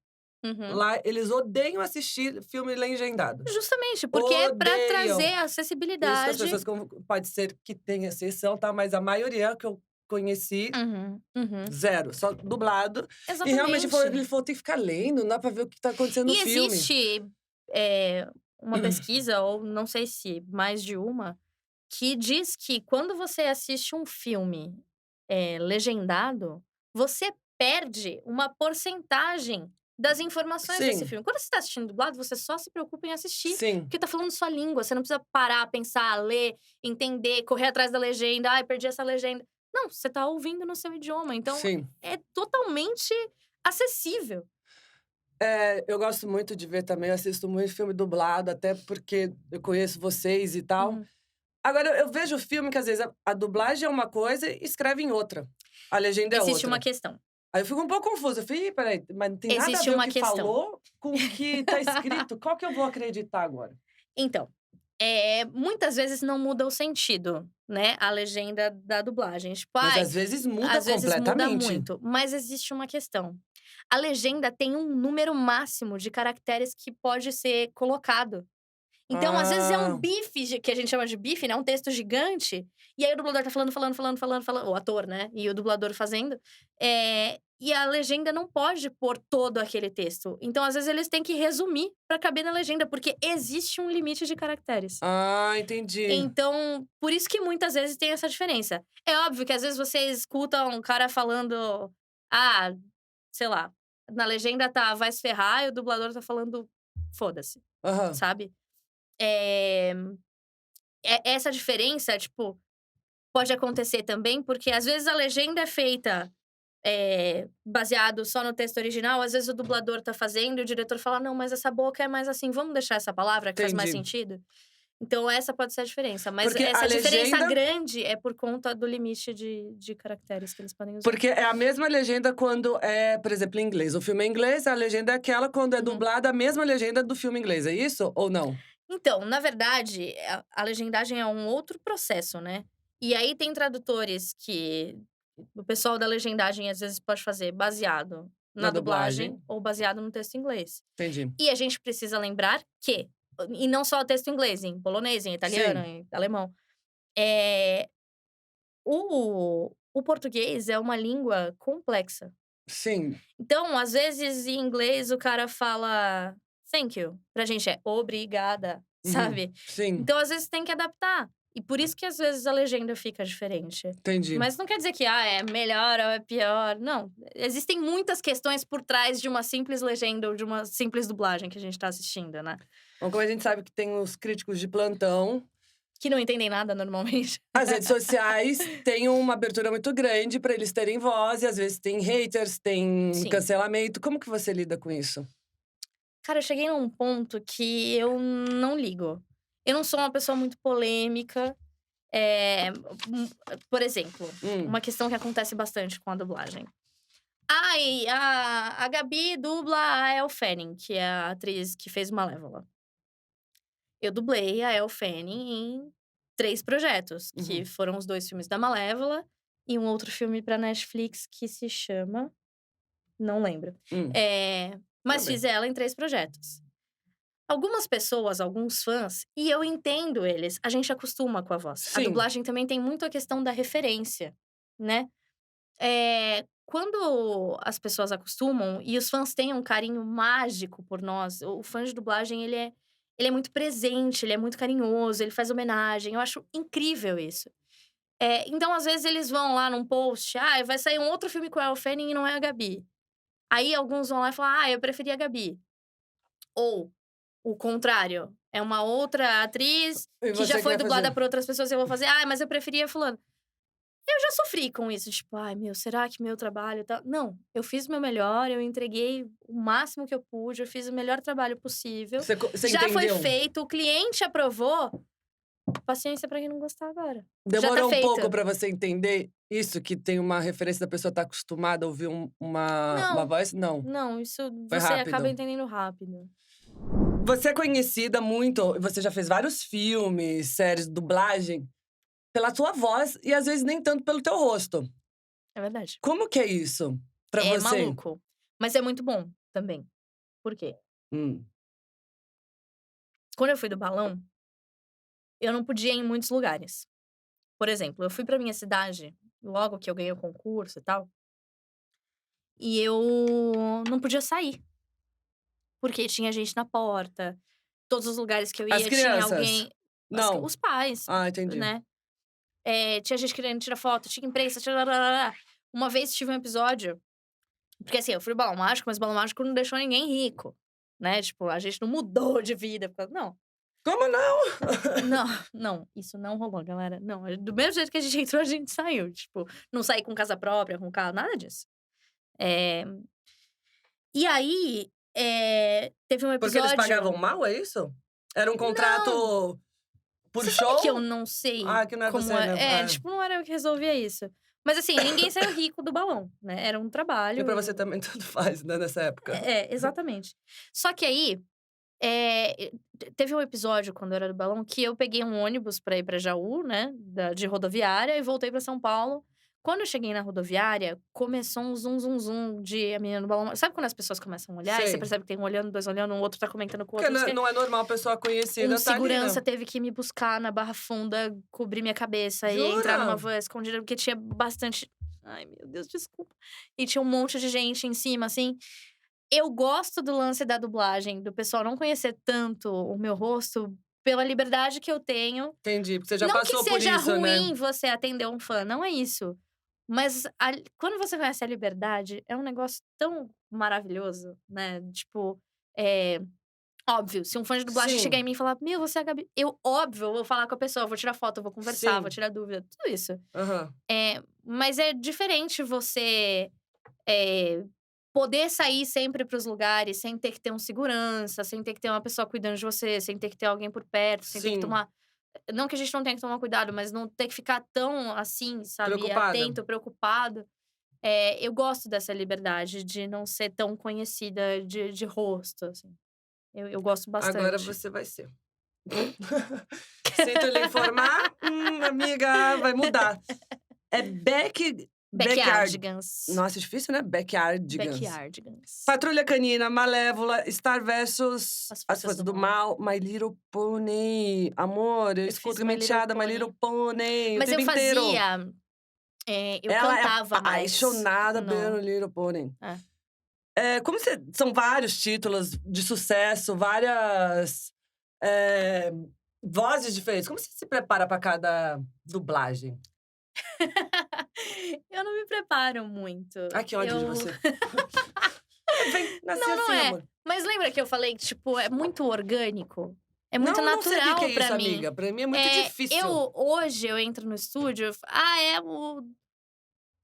Uhum. Lá eles odeiam assistir filme legendado. Justamente, porque é pra Odeiam. trazer Isso que as acessibilidade. pessoas pode ser que tenha exceção, tá, mas a maioria que eu conheci, Uhum, uhum. zero, só dublado. E realmente Exatamente. ele falou: "Tem que ficar lendo, não dá pra ver o que tá acontecendo no E filme". existe, uma pesquisa, ou não sei se mais de uma, que diz que quando você assiste um filme, legendado, você perde uma porcentagem das informações desse Sim, filme. Quando você está assistindo dublado, você só se preocupa em assistir, sim, porque tá falando sua língua, você não precisa parar, pensar, ler, entender, correr atrás da legenda, "Ai, perdi essa legenda". Não, você tá ouvindo no seu idioma, então sim. é totalmente acessível. Eu gosto muito de ver também, eu assisto muito filme dublado, até porque eu conheço vocês e tal. Uhum. Agora eu vejo filme que às vezes a dublagem é uma coisa e escrevem outra, a legenda é Existe uma outra. questão. Aí eu fico um pouco confusa, eu falei: "Ih, espera aí, mas não tem nada a Existe ver o uma que questão. falou com o que tá escrito, qual que eu vou acreditar agora?". Então, muitas vezes não muda o sentido, né, a legenda da dublagem. Tipo, Mas ai, às vezes muda às vezes muda completamente. muito, mas existe uma questão. A legenda tem um número máximo de caracteres que pode ser colocado. Então, às vezes, é um Ah, bife que a gente chama de bife, né, um texto gigante, e aí o dublador tá falando, falando, falando, falando, falando, o ator, né, e o dublador fazendo, e a legenda não pode pôr todo aquele texto. Então, às vezes, eles têm que resumir pra caber na legenda, porque existe um limite de caracteres. entendi. Então, por isso que muitas vezes tem essa diferença. É óbvio que às vezes você escuta um cara falando, ah, sei lá, na legenda tá "vai se ferrar" e o dublador tá falando "foda-se", Aham. sabe. Eh, essa diferença, tipo, pode acontecer também, porque às vezes a legenda é feita, baseado só no texto original, às vezes o dublador tá fazendo e o diretor fala: "Não, mas essa boca é mais assim, vamos deixar essa palavra que faz mais Entendi. sentido?". Então essa pode ser a diferença, mas Porque a essa diferença legenda grande é por conta do limite de caracteres que eles podem usar. porque é a mesma legenda quando é, por exemplo, em inglês. O filme é em inglês, a legenda é aquela, quando é Uhum. dublada, a mesma legenda do filme inglês, é isso ou não? Então, na verdade, a legendagem é um outro processo, né. E aí tem tradutores que o pessoal da legendagem às vezes pode fazer baseado Na na dublagem dublagem, ou baseado no texto em inglês. entendi. E a gente precisa lembrar que e não só o texto em inglês, em polonês, em italiano, Sim, em alemão. Eh, o português é uma língua complexa. sim. Então, às vezes, em inglês, o cara fala "thank you", pra gente é "obrigada", Uhum. sabe. Sim, Então, às vezes, tem que adaptar. E por isso que, às vezes, a legenda fica diferente. entendi. Mas não quer dizer que, é melhor ou é pior, não. Existem muitas questões por trás de uma simples legenda ou de uma simples dublagem que a gente tá assistindo, né. Bom, como a gente sabe que tem os críticos de plantão, Que não entendem nada normalmente. as redes sociais têm uma abertura muito grande para eles terem voz e às vezes tem haters, tem Sim. cancelamento. Como que você lida com isso? Cara, eu cheguei num ponto que eu não ligo. Eu não sou uma pessoa muito polêmica. Hum, por exemplo, Hum, uma questão que acontece bastante com a dublagem. Ai, a Gabi dubla a Elle Fanning, que é a atriz que fez Malévola. Eu dublei a Elle Fanning em 3 projetos, que uhum, foram os 2 filmes da Malévola e um outro filme pra Netflix que se chama não lembro. hum. Mas Tudo bem. fiz ela em 3 projetos. Algumas pessoas, alguns fãs, e eu entendo eles, a gente acostuma com a voz. A Sim. dublagem também tem muito a questão da referência, né? Quando as pessoas acostumam e os fãs têm um carinho mágico por nós, o fã de dublagem, ele é muito presente, ele é muito carinhoso, ele faz homenagem. Eu acho incrível isso. Então, às vezes, eles vão lá num post, vai sair um outro filme com a Elle Fanning e não é a Gabi. Aí, alguns vão lá e falam, eu preferi a Gabi. Ou, o contrário, é uma outra atriz E que você já foi quer dublada fazer? por outras pessoas e eu vou fazer, mas eu preferia fulano. Eu já sofri com isso, tipo, será que meu trabalho tá... Não, eu fiz o meu melhor, eu entreguei o máximo que eu pude, eu fiz o melhor trabalho possível. Você Já foi entendeu? feito, o cliente aprovou. Paciência pra quem não gostar agora. Já tá Demorou um feito. pouco pra você entender isso? Que tem uma referência da pessoa tá acostumada a ouvir uma Não. voz? Não. Não, isso Foi você acaba rápido. entendendo rápido. Você é conhecida muito, você já fez vários filmes, séries, dublagem, pela sua voz e às vezes nem tanto pelo teu rosto. É verdade. Como que é isso pra É você? maluco. Mas é muito bom também. Por quê? Hum. Quando eu fui do balão, eu não podia ir em muitos lugares. Por exemplo, eu fui pra minha cidade, logo que eu ganhei o concurso e tal, e eu não podia sair. Porque tinha gente na porta, todos os lugares que eu ia As tinha crianças? alguém... Não. Os pais, Entendi. né? Tinha gente querendo tirar foto, tinha imprensa, Uma vez tive um episódio... Porque assim, eu fui no Balão Mágico, mas o Balão Mágico não deixou ninguém rico, né? Tipo, a gente não mudou de vida. Não, Como não? não, isso não rolou, galera. Não, do mesmo jeito que a gente entrou, a gente saiu. Tipo, não saí com casa própria, com carro, nada disso. E aí, teve um Porque episódio... eles pagavam mal, é isso? Era um contrato por Você show? sabe que eu não sei Que não é como você, é. né? Tipo, não era eu que resolvia isso. Mas assim, ninguém saiu rico do balão, né? Era um trabalho. E pra você também tanto faz, né, nessa época. Exatamente. Só que aí, teve um episódio, quando eu era do balão, que eu peguei um ônibus pra ir pra Jaú, né? De rodoviária, e voltei pra São Paulo. Quando eu cheguei na rodoviária, começou um zum, zum, zum de a menina do balão. Sabe quando as pessoas começam a olhar? E Sei. você percebe que tem um olhando, dois olhando, um outro tá comentando com o Porque outro. não é normal a pessoa conhecida tá ali, né? Segurança teve que me buscar na Barra Funda, cobrir minha cabeça e entrar Jura? numa van escondida, porque tinha bastante... Ai, meu Deus, desculpa. E tinha um monte de gente em cima, assim. Eu gosto do lance da dublagem, do pessoal não conhecer tanto o meu rosto, pela liberdade que eu tenho. Entendi, porque você já Não passou que por seja isso, né? ruim você atender um fã, não é isso. Mas quando você conhece a liberdade, é um negócio tão maravilhoso, né? Tipo, óbvio, se um fã de dublagem Sim. chegar em mim e falar, você é a Gabi... óbvio, eu vou falar com a pessoa, vou tirar foto, eu vou conversar, Sim. vou tirar dúvida, tudo isso. Aham. Mas é diferente você poder sair sempre pros lugares sem ter que ter um segurança, sem ter que ter uma pessoa cuidando de você, sem ter que ter alguém por perto, sem ter que Sim. tomar... Não que a gente não tenha que tomar cuidado, mas não ter que ficar tão, assim, sabe, Preocupada. atento, preocupado. Eu gosto dessa liberdade de não ser tão conhecida de rosto, assim. Eu gosto bastante. Agora você vai ser. Sinto lhe informar, amiga, vai mudar. É Backyardigans. Nossa, é difícil, né? Backyardigans. Backyardigans. Patrulha Canina, Malévola, Star versus As Forças do Mal, My Little Pony. Amor, eu escuto fiz My Little menteada, My Pony. Little Pony. Mas o tempo eu inteiro. fazia... eu Ela cantava é mais. apaixonada no- pelo Little Pony. São vários títulos de sucesso, várias vozes diferentes. Como você se prepara pra cada dublagem? Eu não me preparo muito. Que ódio de você. Nasci Não assim, é. amor. Mas lembra que eu falei que, tipo, é muito orgânico? É muito não sei o natural que é pra isso, mim. amiga. Pra mim é muito difícil. Hoje eu entro no estúdio,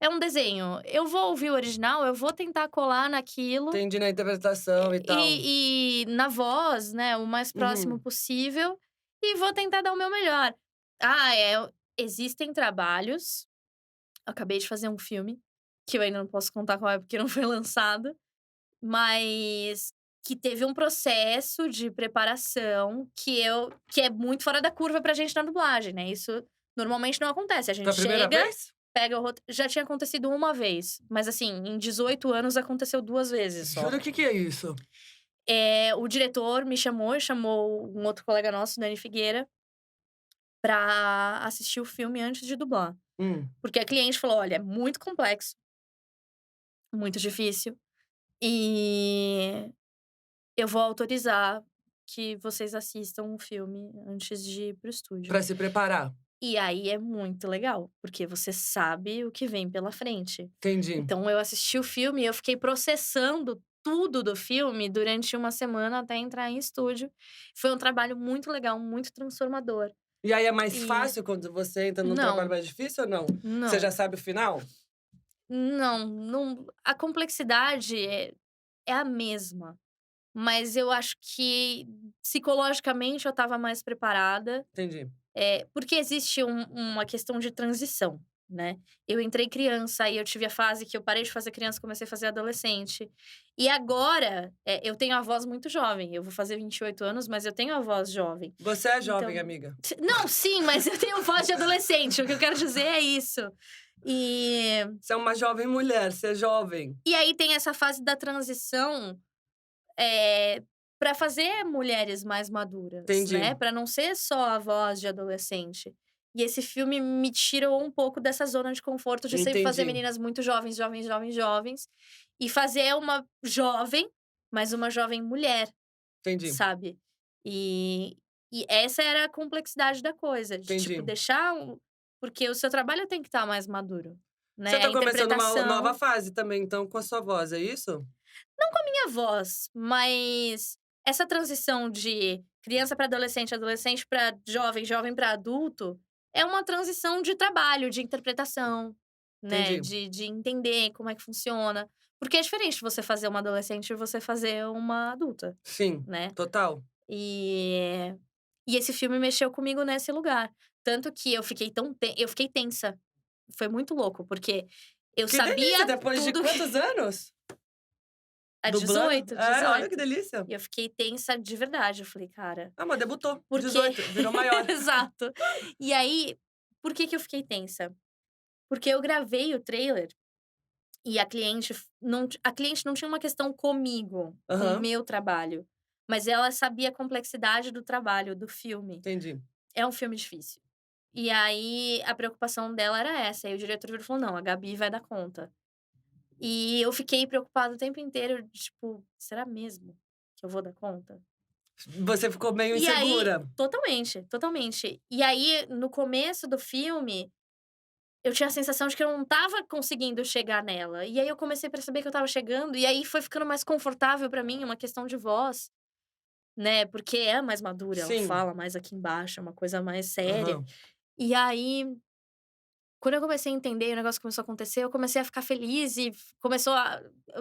é um desenho. Eu vou ouvir o original, eu vou tentar colar naquilo. Entendi na interpretação e tal. E na voz, né, o mais próximo possível. E vou tentar dar o meu melhor. Existem trabalhos. Eu acabei de fazer um filme, que eu ainda não posso contar qual é, porque não foi lançado. Mas que teve um processo de preparação que é muito fora da curva pra gente na dublagem, né? Isso normalmente não acontece. A gente Foi a primeira chega, vez? pega o roteiro. Já tinha acontecido uma vez. Mas assim, em 18 anos aconteceu 2 vezes só. Jura, o que é isso? O diretor me chamou e chamou um outro colega nosso, Dani Figueira, pra assistir o filme antes de dublar. Hum. Porque a cliente falou: "Olha, é muito complexo, muito difícil, e eu vou autorizar que vocês assistam o filme antes de ir para o estúdio". Pra se preparar. E aí é muito legal, porque você sabe o que vem pela frente. Entendi. Então eu assisti o filme e eu fiquei processando tudo do filme durante uma semana até entrar em estúdio. Foi um trabalho muito legal, muito transformador. E aí é mais E fácil quando você entra num trabalho não, mais difícil ou não? Você já não, sabe o final? não, a complexidade é a mesma, mas eu acho que psicologicamente eu estava mais preparada. Entendi. Porque existe uma questão de transição, né. Eu entrei criança, aí eu tive a fase que eu parei de fazer criança, comecei a fazer adolescente. E agora, eu tenho a voz muito jovem, eu vou fazer 28 anos, mas eu tenho a voz jovem. Você é jovem, Então amiga. não, sim, mas eu tenho voz de adolescente, o que eu quero dizer é isso. E Você é uma jovem mulher, você é jovem. e aí tem essa fase da transição, eh, pra fazer mulheres mais maduras, Entendi. né, pra não ser só a voz de adolescente. E esse filme me tirou um pouco dessa zona de conforto de sempre fazer Entendi. meninas muito jovens, jovens, jovens, jovens, e fazer uma jovem, mas uma jovem mulher, Entendi. sabe. E e essa era a complexidade da coisa, de tipo Entendi. deixar porque o seu trabalho tem que estar mais maduro, Você né, a tá começando uma nova interpretação fase também, então, com a sua voz, é isso? minha voz, mas essa transição de criança para adolescente, adolescente para jovem, jovem para adulto, é uma transição de trabalho, de interpretação, né, Entendi. de entender como é que funciona. Porque é diferente você fazer uma adolescente e você fazer uma adulta, Sim, né. total. E e esse filme mexeu comigo nesse lugar. Tanto que eu fiquei tensa. Foi muito louco, porque eu Que delícia, sabia depois de tudo que quantos anos? a Dublando? 18, É, olha que 18. delícia. E eu fiquei tensa de verdade, eu falei: "Cara, Ah, mas debutou, por quê?" 18, virou maior. Exato. E aí, por que que eu fiquei tensa? Porque eu gravei o trailer e a cliente não tinha uma questão comigo, com o Aham, meu trabalho, mas ela sabia a complexidade do trabalho, do filme. entendi. É um filme difícil. E aí, a preocupação dela era essa, aí o diretor virou e falou: "Não, a Gabi vai dar conta". E eu fiquei preocupada o tempo inteiro, de tipo: "Será mesmo que eu vou dar conta?". Você ficou meio E aí insegura. totalmente, totalmente. E aí, no começo do filme, eu tinha a sensação de que eu não estava conseguindo chegar nela. E aí eu comecei a perceber que eu estava chegando, e aí foi ficando mais confortável pra mim, uma questão de voz, né, porque é mais madura, ela Sim. fala mais aqui embaixo, é uma coisa mais séria. Aham. E aí, quando eu comecei a entender, o negócio começou a acontecer, eu comecei a ficar feliz e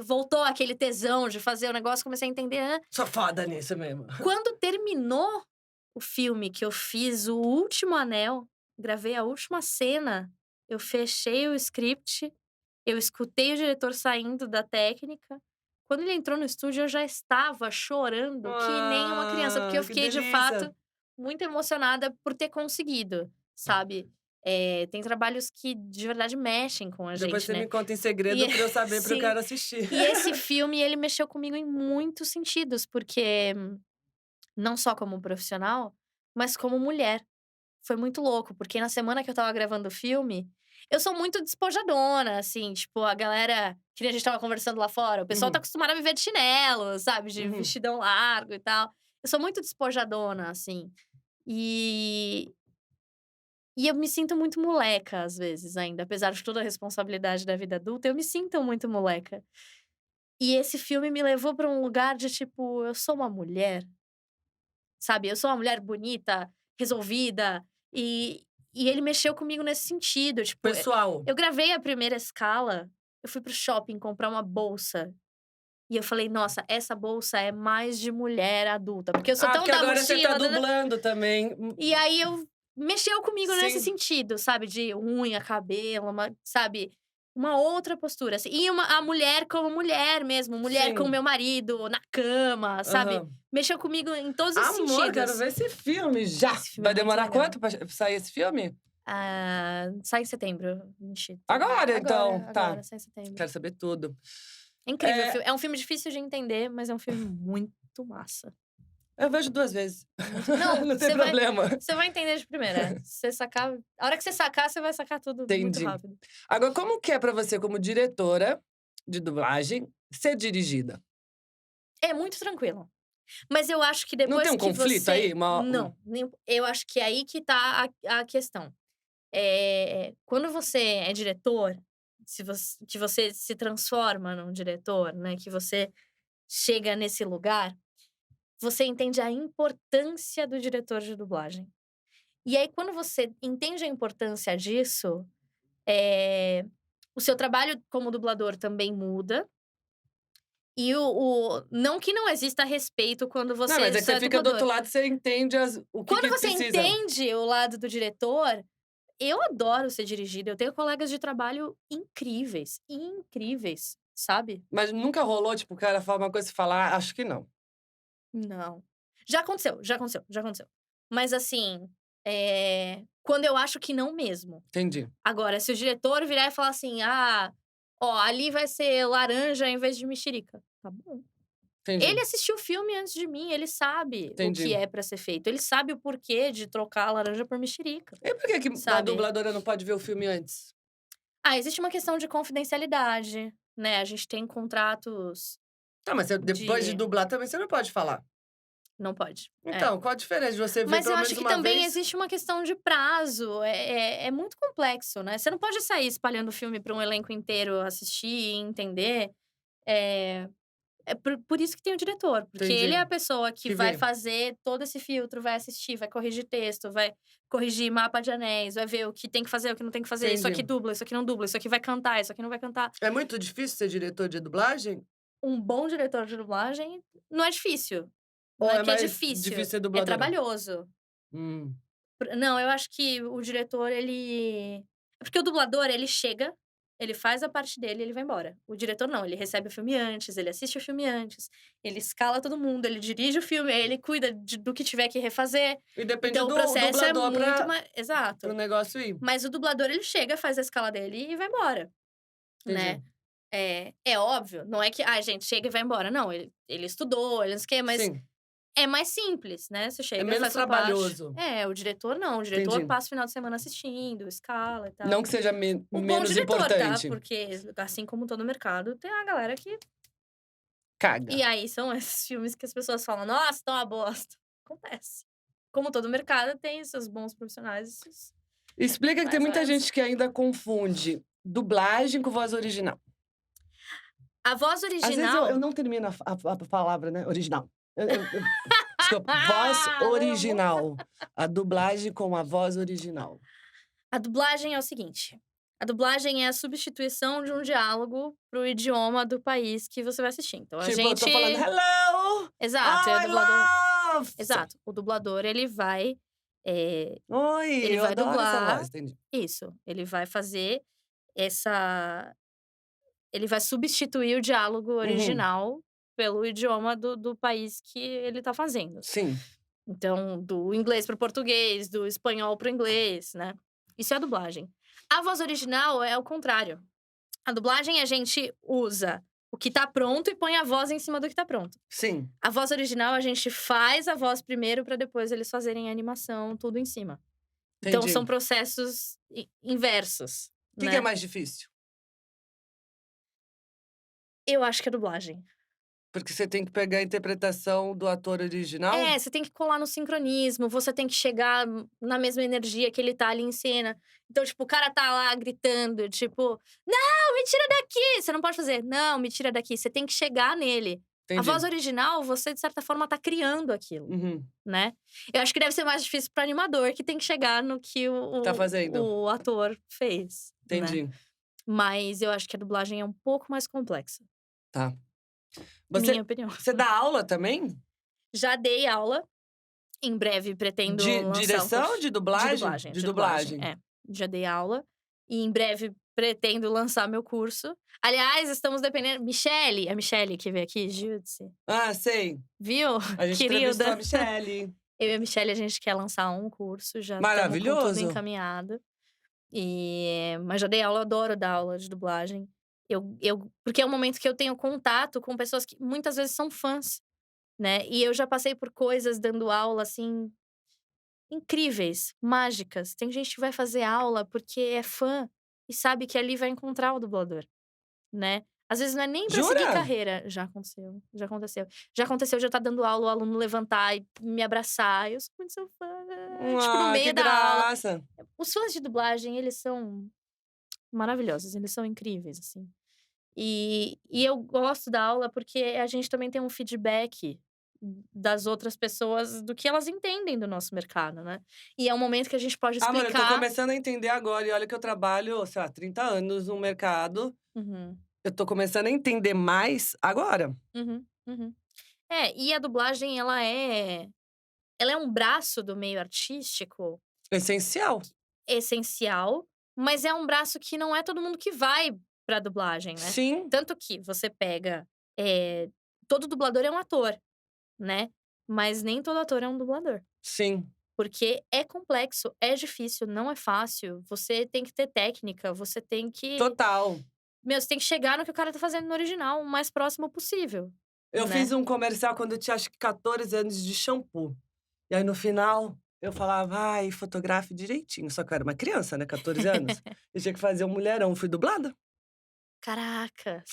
voltou aquele tesão de fazer o negócio, comecei a entender. Sou foda nisso mesmo. Quando terminou o filme, que eu fiz o último anel, gravei a última cena, eu fechei o script, eu escutei o diretor saindo da técnica. Quando ele entrou no estúdio, eu já estava chorando que nem uma criança, porque eu Que fiquei, de delícia. fato, muito emocionada por ter conseguido, sabe. Tem trabalhos que de verdade mexem com a Depois gente, você né. me conta em E segredo pra eu saber, porque eu sim. quero assistir. E esse filme, ele mexeu comigo em muitos sentidos, porque não só como profissional, mas como mulher. Foi muito louco, porque na semana que eu estava gravando o filme, eu sou muito despojadona, assim, tipo, a galera que nem a gente estava conversando lá fora, o pessoal tá Uhum, acostumado a viver de chinelo, sabe, de uhum. vestidão largo e tal. Eu sou muito despojadona, assim. E e eu me sinto muito moleca, às vezes, ainda, apesar de toda a responsabilidade da vida adulta, eu me sinto muito moleca. E esse filme me levou pra um lugar de tipo, eu sou uma mulher. Sabe, eu sou uma mulher bonita, resolvida, e ele mexeu comigo nesse sentido, tipo, Pessoal. eu gravei a primeira escala, eu fui para o shopping comprar uma bolsa, e eu falei: "Nossa, essa bolsa é mais de mulher adulta", porque eu sou Ah, tão porque da agora você tá mochila, dublando também. e aí eu mexeu comigo nesse Sim, sentido, sabe, de unha, cabelo, sabe, uma outra postura, assim. E a mulher como mulher mesmo, mulher com sim. meu marido, na cama, sabe. Aham. Mexeu comigo em todos os Amor, quero sentidos. ver esse filme já. Esse filme é Vai muito demorar legal. quanto pra sair esse filme? Sai em setembro, 23. Agora, então. Tá. Agora, sai em setembro. Quero saber tudo. É incrível o É, filme, é um filme difícil de entender, mas é um filme muito muito massa. Eu vejo 2 vezes. Muito... Não, Não tem problema. Você vai entender de primeira. Você sacar... A hora que você sacar, você vai sacar tudo muito Entendi. rápido. Agora, como que é pra você, como diretora de dublagem, ser dirigida? É muito tranquilo. Mas eu acho que Não tem depois um que conflito você... aí? Não, eu acho que é aí que tá a questão. Quando você é diretor, que você se transforma num diretor, né? Que você chega nesse lugar, você entende a importância do diretor de dublagem. E aí, quando você entende a importância disso, o seu trabalho como dublador também muda. E não que não exista respeito quando Não, você mas é que só você é fica do outro dublador. lado, você entende o que Quando que você precisa. entende o lado do diretor, eu adoro ser dirigida. Eu tenho colegas de trabalho incríveis, sabe? Mas nunca rolou, tipo, o cara fala uma coisa e fala: "Ah, acho que não". Não. Já aconteceu. Mas assim, quando eu acho que não mesmo. Entendi, Agora, se o diretor virar e falar assim: "Ah, ó, ali vai ser laranja em vez de mexerica", tá bom. entendi, Ele assistiu o filme antes de mim, ele sabe o que entendi. é pra ser feito. Ele sabe o porquê de trocar a laranja por mexerica, E por que que a sabe? dubladora não pode ver o filme antes? Ah, existe uma questão de confidencialidade, né, a gente tem contratos Tá, mas você depois de de dublar também você não pode falar. não pode. É. Então, qual a diferença de você ver Mas eu pelo acho menos que uma também vez? existe uma questão de prazo, é muito complexo, né. Você não pode sair espalhando o filme para um elenco inteiro assistir e entender. Eh por isso que tem o diretor, porque ele Entendi. é a pessoa que Que vai vê. fazer todo esse filtro, vai assistir, vai corrigir texto, vai corrigir mapa de anéis, vai ver o que tem que fazer, o que não tem que fazer, isso aqui Entendi. dubla, isso aqui não dubla, isso aqui vai cantar, isso aqui não vai cantar. É muito difícil ser diretor de dublagem? Um bom diretor de dublagem não é difícil, não Ou é é que é mais difícil, difícil ser é dubladora? trabalhoso. Hum, Não, eu acho que o diretor, ele porque o dublador, ele chega, ele faz a parte dele e ele vai embora. O diretor não, ele recebe o filme antes, ele assiste o filme antes, ele escala todo mundo, ele dirige o filme, aí ele cuida do que tiver que refazer. e depende Então o do processo é dublador muito para mais o exato. negócio ir. Mas o dublador, ele chega, faz a escala dele e vai embora, Entendi. né. É óbvio, não é que: "Ai, gente, chega e vai embora". Não, ele estudou, ele não sei o quê, mas Sim, é mais simples, né, você é chega, menos faz sua parte. trabalhoso. O diretor não, o diretor Entendi. passa o final de semana assistindo, escala e Não tal. que seja Um bom menos diretor, tá, importante. porque assim como todo mercado, tem a galera que Caga. e aí são esses filmes que as pessoas falam: "Nossa, tá uma bosta". Acontece. Como todo mercado tem seus bons profissionais e seus Explica que tem mais ou muita menos. gente que ainda confunde dublagem com voz original. A voz Às vezes eu original não termino a palavra, né, original. Desculpa, voz amo. original. A dublagem com a voz original. A dublagem é o seguinte, a dublagem é a substituição de um diálogo para o idioma do país que você vai assistir. Então a Tipo, eu tô gente falando: "Hello, exato, é o I dublador love". exato, o dublador eh, Oi, ele eu vai adoro essa dublar voz, entendi. isso, ele vai fazer essa ele vai substituir o diálogo Uhum, original pelo idioma do país que ele tá fazendo. sim, Então, do inglês para o português, do espanhol para o inglês, né. Isso é a dublagem. A voz original é o contrário. A dublagem a gente usa o que tá pronto e põe a voz em cima do que tá pronto. sim, A voz original a gente faz a voz primeiro para depois eles fazerem a animação tudo em cima. Então entendi. são processos inversos, O que é né. mais difícil? Eu acho que é dublagem. Porque você tem que pegar a interpretação do ator original? Você tem que colar no sincronismo, você tem que chegar na mesma energia que ele tá ali em cena. Então, tipo, o cara tá lá gritando, tipo: "Não, me tira daqui!" Você não pode fazer: "Não, me tira daqui", você tem que chegar nele. A Entendi. voz original, você de certa forma tá criando aquilo, Uhum, né. Eu acho que deve ser mais difícil para animador que tem que chegar no que tá o fazendo. o o ator fez, né. Entendi, Mas eu acho que a dublagem é um pouco mais complexa, tá. minha Você opinião. você dá aula também? Já dei aula. Em breve pretendo De lançar um direção ou curso de dublagem? de De dublagem, dublagem. Já dei aula e em breve pretendo lançar meu curso. Aliás, estamos dependendo Michele, a Michele que veio aqui, Júdice, Ah, sei. viu? A gente entrevistou a Querida. Michele. Eu e a Michele, a gente quer lançar um curso, já estamos com tudo Maravilhoso. encaminhado. Mas já dei aula, eu adoro dar aula de dublagem. Porque é um momento que eu tenho contato com pessoas que muitas vezes são fãs. né. E eu já passei por coisas dando aula, assim, incríveis, mágicas. Tem gente que vai fazer aula porque é fã e sabe que ali vai encontrar o dublador, né. Às vezes não é nem pra seguir Jura? carreira. Já aconteceu, já aconteceu. Já aconteceu de eu estar dando aula, o aluno levantar e me abraçar, "eu sou muito seu fã", tipo, no Ah, que meio da aula. graça. Os fãs de dublagem, eles são maravilhosos, eles são incríveis, assim. E eu gosto da aula porque a gente também tem um feedback das outras pessoas do que elas entendem do nosso mercado, né. E é um momento que a gente pode Ah, mano, eu tô explicar. começando a entender agora e olha que eu trabalho, sei lá, 30 anos no mercado. Uhum, Eu tô começando a entender mais agora. uhum, uhum. É, e a dublagem ela é um braço do meio artístico Essencial. essencial, mas é um braço que não é todo mundo que vai pra dublagem, né. Sim, Tanto que você pega, todo dublador é um ator, né, mas nem todo ator é um dublador. sim, Porque é complexo, é difícil, não é fácil. Você tem que ter técnica, você tem que total. você tem que chegar no que o cara tá fazendo no original, o mais próximo possível, Eu fiz né. um comercial quando eu tinha acho que 14 anos de shampoo. E aí no final eu falava: "Ai, fotografe direitinho", só que eu era uma criança, né, 14 anos. Eu tinha que fazer um mulherão, fui dublada.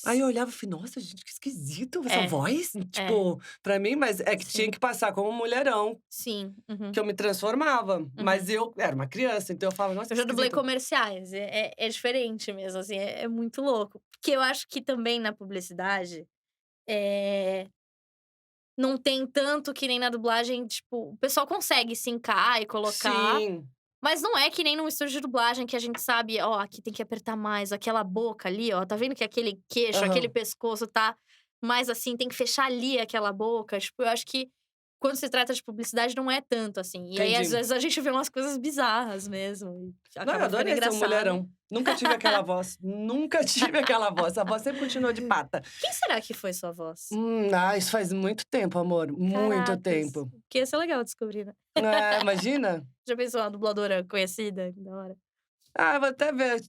Aí Caracas! eu olhava e falei: "Nossa, gente, que esquisito essa É, voz", é, tipo, pra mim, mas é que tinha sim, que passar como mulherão, sim, uhum, que eu me transformava. Mas uhum. eu era uma criança, então eu falava: "Nossa, Eu que já dublei esquisito". comerciais, é diferente mesmo, assim, é muito louco. Porque eu acho que também na publicidade, eh, não tem tanto que nem na dublagem, tipo, o pessoal consegue sincar e colocar. Sim. Mas não é que nem num estúdio de dublagem que a gente sabe: "Ó, aqui tem que apertar mais, aquela boca ali, ó, tá vendo que aquele queixo, aquele Aham. pescoço tá mais assim, tem que fechar ali aquela boca". Tipo, eu acho que quando se trata de publicidade não é tanto assim. E aí, às Entendi. vezes, a gente vê umas coisas bizarras mesmo e Não, eu acaba ficando adorei ser um engraçado. mulherão. Nunca tive aquela voz, nunca tive aquela voz. A voz sempre continuou de pata. Quem será que foi sua voz? Isso faz muito tempo, amor, muito Caracas, tempo. que ia ser legal descobrir, né. É, imagina. Já pensou uma dubladora conhecida? Que da hora. Ah, vou até ver,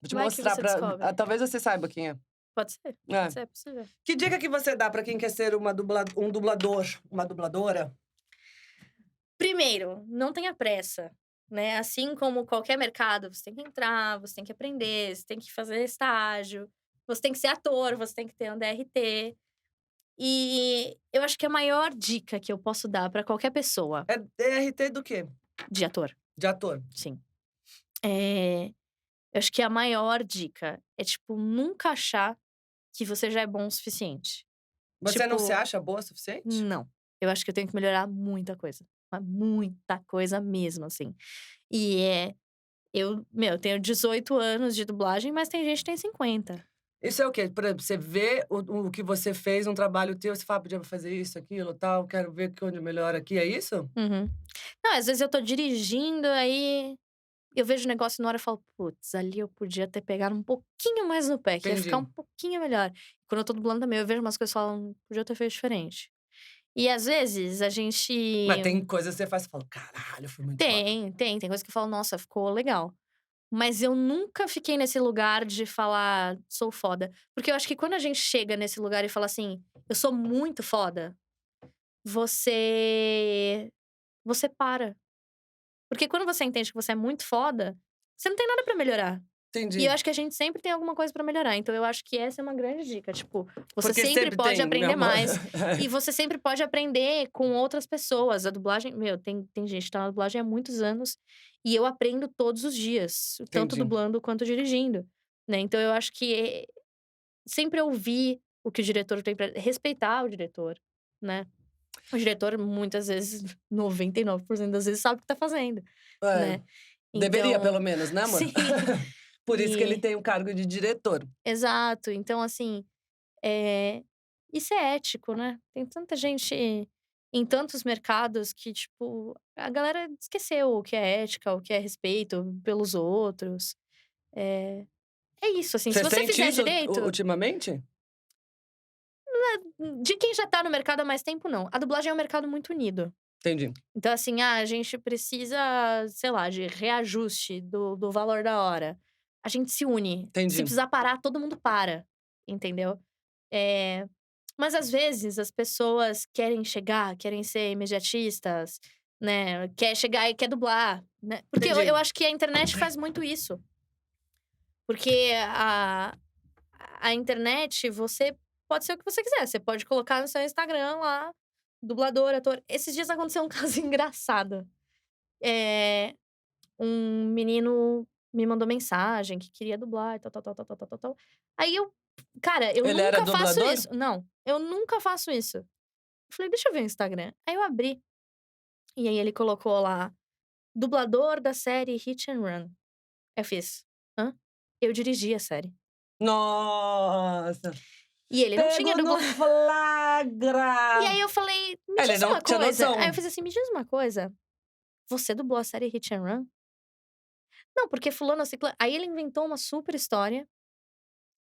vou te Vai que mostrar você pra descobre. talvez você saiba quem é. Pode É. ser, é possível. Que dica que você dá pra quem quer ser um dublador, uma dubladora? Primeiro, não tenha pressa, né, assim como qualquer mercado, você tem que entrar, você tem que aprender, você tem que fazer estágio, você tem que ser ator, você tem que ter um DRT. E eu acho que a maior dica que eu posso dar pra qualquer pessoa É DRT do quê? de ator, De ator. sim, eu acho que a maior dica é, tipo, nunca achar que você já é bom o suficiente. Você não se Tipo, acha boa o suficiente? não, eu acho que eu tenho que melhorar muita coisa, mas muita coisa mesmo, assim. E eu tenho 18 anos de dublagem, mas tem gente que tem 50. Isso é o quê? Por exemplo, você vê o que você fez, um trabalho teu, você fala: "Podia fazer isso, aquilo, tal, quero ver que onde melhora aqui", é isso? Uhum. Não, às vezes eu tô dirigindo, aí eu vejo o negócio na hora e falo: "Putz, ali eu podia ter pegado um pouquinho mais no pé, que ia ficar Entendi. um pouquinho melhor". Quando eu tô dublando também, eu vejo umas coisas e falo: "Podia ter feito diferente". E às vezes a gente Mas tem coisas que você faz e fala: "Caralho, foi muito foda". tem coisa que eu falo: "Nossa, ficou legal". Mas eu nunca fiquei nesse lugar de falar: "Sou foda". Porque eu acho que quando a gente chega nesse lugar e fala assim: "Eu sou muito foda", você você para. Porque quando você entende que você é muito foda, você não tem nada pra melhorar. E eu Entendi. acho que a gente sempre tem alguma coisa pra melhorar, então eu acho que essa é uma grande dica, tipo, você Porque sempre sempre pode tem, meu aprender amor. mais, e você sempre pode aprender com outras pessoas. A dublagem tem gente que tá na dublagem há muitos anos, e eu aprendo todos os dias, tanto Entendi. dublando quanto dirigindo, né. Então eu acho que, sempre ouvir o que o diretor tem pra respeitar o diretor, né. O diretor muitas vezes, 99% das vezes sabe o que tá fazendo, É, né. deveria Então pelo menos, né, amor? sim, Por isso que ele e tem o cargo de diretor. exato. Então assim, é isso é ético, né. Tem tanta gente em tantos mercados que, tipo, a galera esqueceu o que é ética, o que é respeito pelos outros. É é isso, assim, se Você você sente fizer isso direito, ultimamente? de quem já tá no mercado há mais tempo, não. A dublagem é um mercado muito unido. Entendi, Então, assim, a gente precisa, sei lá, de reajuste do valor da hora. A gente se une. Se entendi. precisar parar, todo mundo para, entendeu? Eh, Mas às vezes as pessoas querem chegar, querem ser imediatistas, né? Quer chegar e quer dublar, né? Porque eu Entendi. acho que a internet faz muito isso. Porque a internet, você pode ser o que você quiser. Você pode colocar no seu Instagram lá, dublador, ator. Esses dias aconteceu um caso engraçado. É, um menino me mandou mensagem que queria dublar e tal, tal, tal, tal, tal, tal, tal, tal. Aí eu, cara, eu Ele era nunca faço dublador? isso. Não, eu nunca faço isso. Eu falei, deixa eu ver o Instagram. Aí eu abri. E aí ele colocou lá, dublador da série Hit and Run. Eu fiz, hã? Eu dirigi a série. Nossa! E ele não tinha Pego no dublado. E flagra! aí eu falei, me Ele diz não uma tinha coisa. Aí eu noção. fiz assim, me diz uma coisa. Você dublou a série Hit and Run? Não, porque fulano, ciclano. Aí ele inventou uma super história.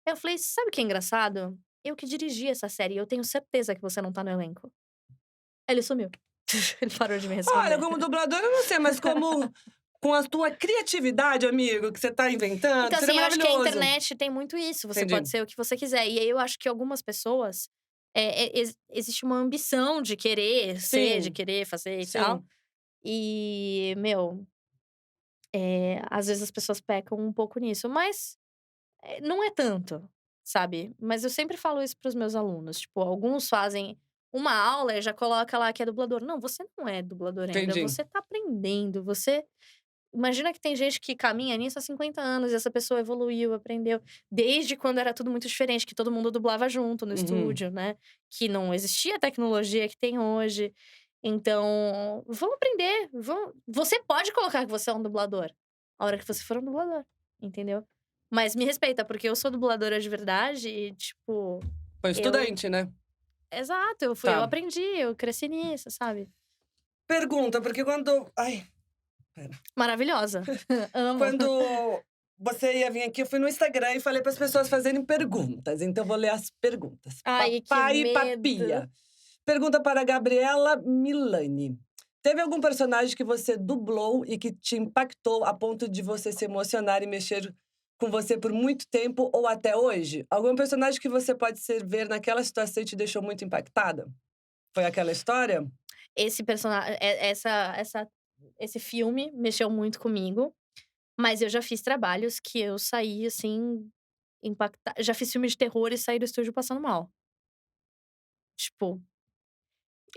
Aí eu falei, sabe o que é engraçado? Eu que dirigi essa série, e eu tenho certeza que você não tá no elenco. Aí ele sumiu. Ele parou de me Olha, responder. como dublador eu não sei, mas como com a tua criatividade, amigo, que você tá inventando, Então, seria assim, eu acho que a maravilhoso. internet tem muito isso. Você Entendi. pode ser o que você quiser. E aí eu acho que algumas pessoas. Existe uma ambição de querer ser, de Sim, querer fazer e tal. sim. E, meu, às vezes as pessoas pecam um pouco nisso. Mas não é tanto, sabe? Mas eu sempre falo isso pros meus alunos. Tipo, alguns fazem uma aula e já coloca lá que é dublador. Não, você não é dublador ainda. Entendi. Você tá aprendendo. Você. Imagina que tem gente que caminha nisso há 50 anos e essa pessoa evoluiu, aprendeu. Desde quando era tudo muito diferente, que todo mundo dublava junto no Uhum. estúdio, né? Que não existia a tecnologia que tem hoje. Então, vão aprender. Você pode colocar que você é um dublador. A hora que você for um dublador, entendeu? Mas me respeita, porque eu sou dubladora de verdade e, tipo, Foi eu. estudante, né? Exato, eu Tá. aprendi, eu cresci nisso, sabe? Pergunta, porque quando. Ai, pera. Maravilhosa. Amo. Quando você ia vir aqui, eu fui no Instagram e falei para as pessoas fazerem perguntas. Então, eu vou ler as perguntas. Ai, que Papai e medo. Papia. Pergunta para a Gabriela Milani. Teve algum personagem que você dublou e que te impactou a ponto de você se emocionar e mexer com você por muito tempo ou até hoje? Algum personagem que você pode ser ver naquela situação e te deixou muito impactada? Foi aquela história? Esse personagem, esse filme mexeu muito comigo, mas eu já fiz trabalhos que eu saí, assim, impactada. Já fiz filme de terror e saí do estúdio passando mal. Tipo,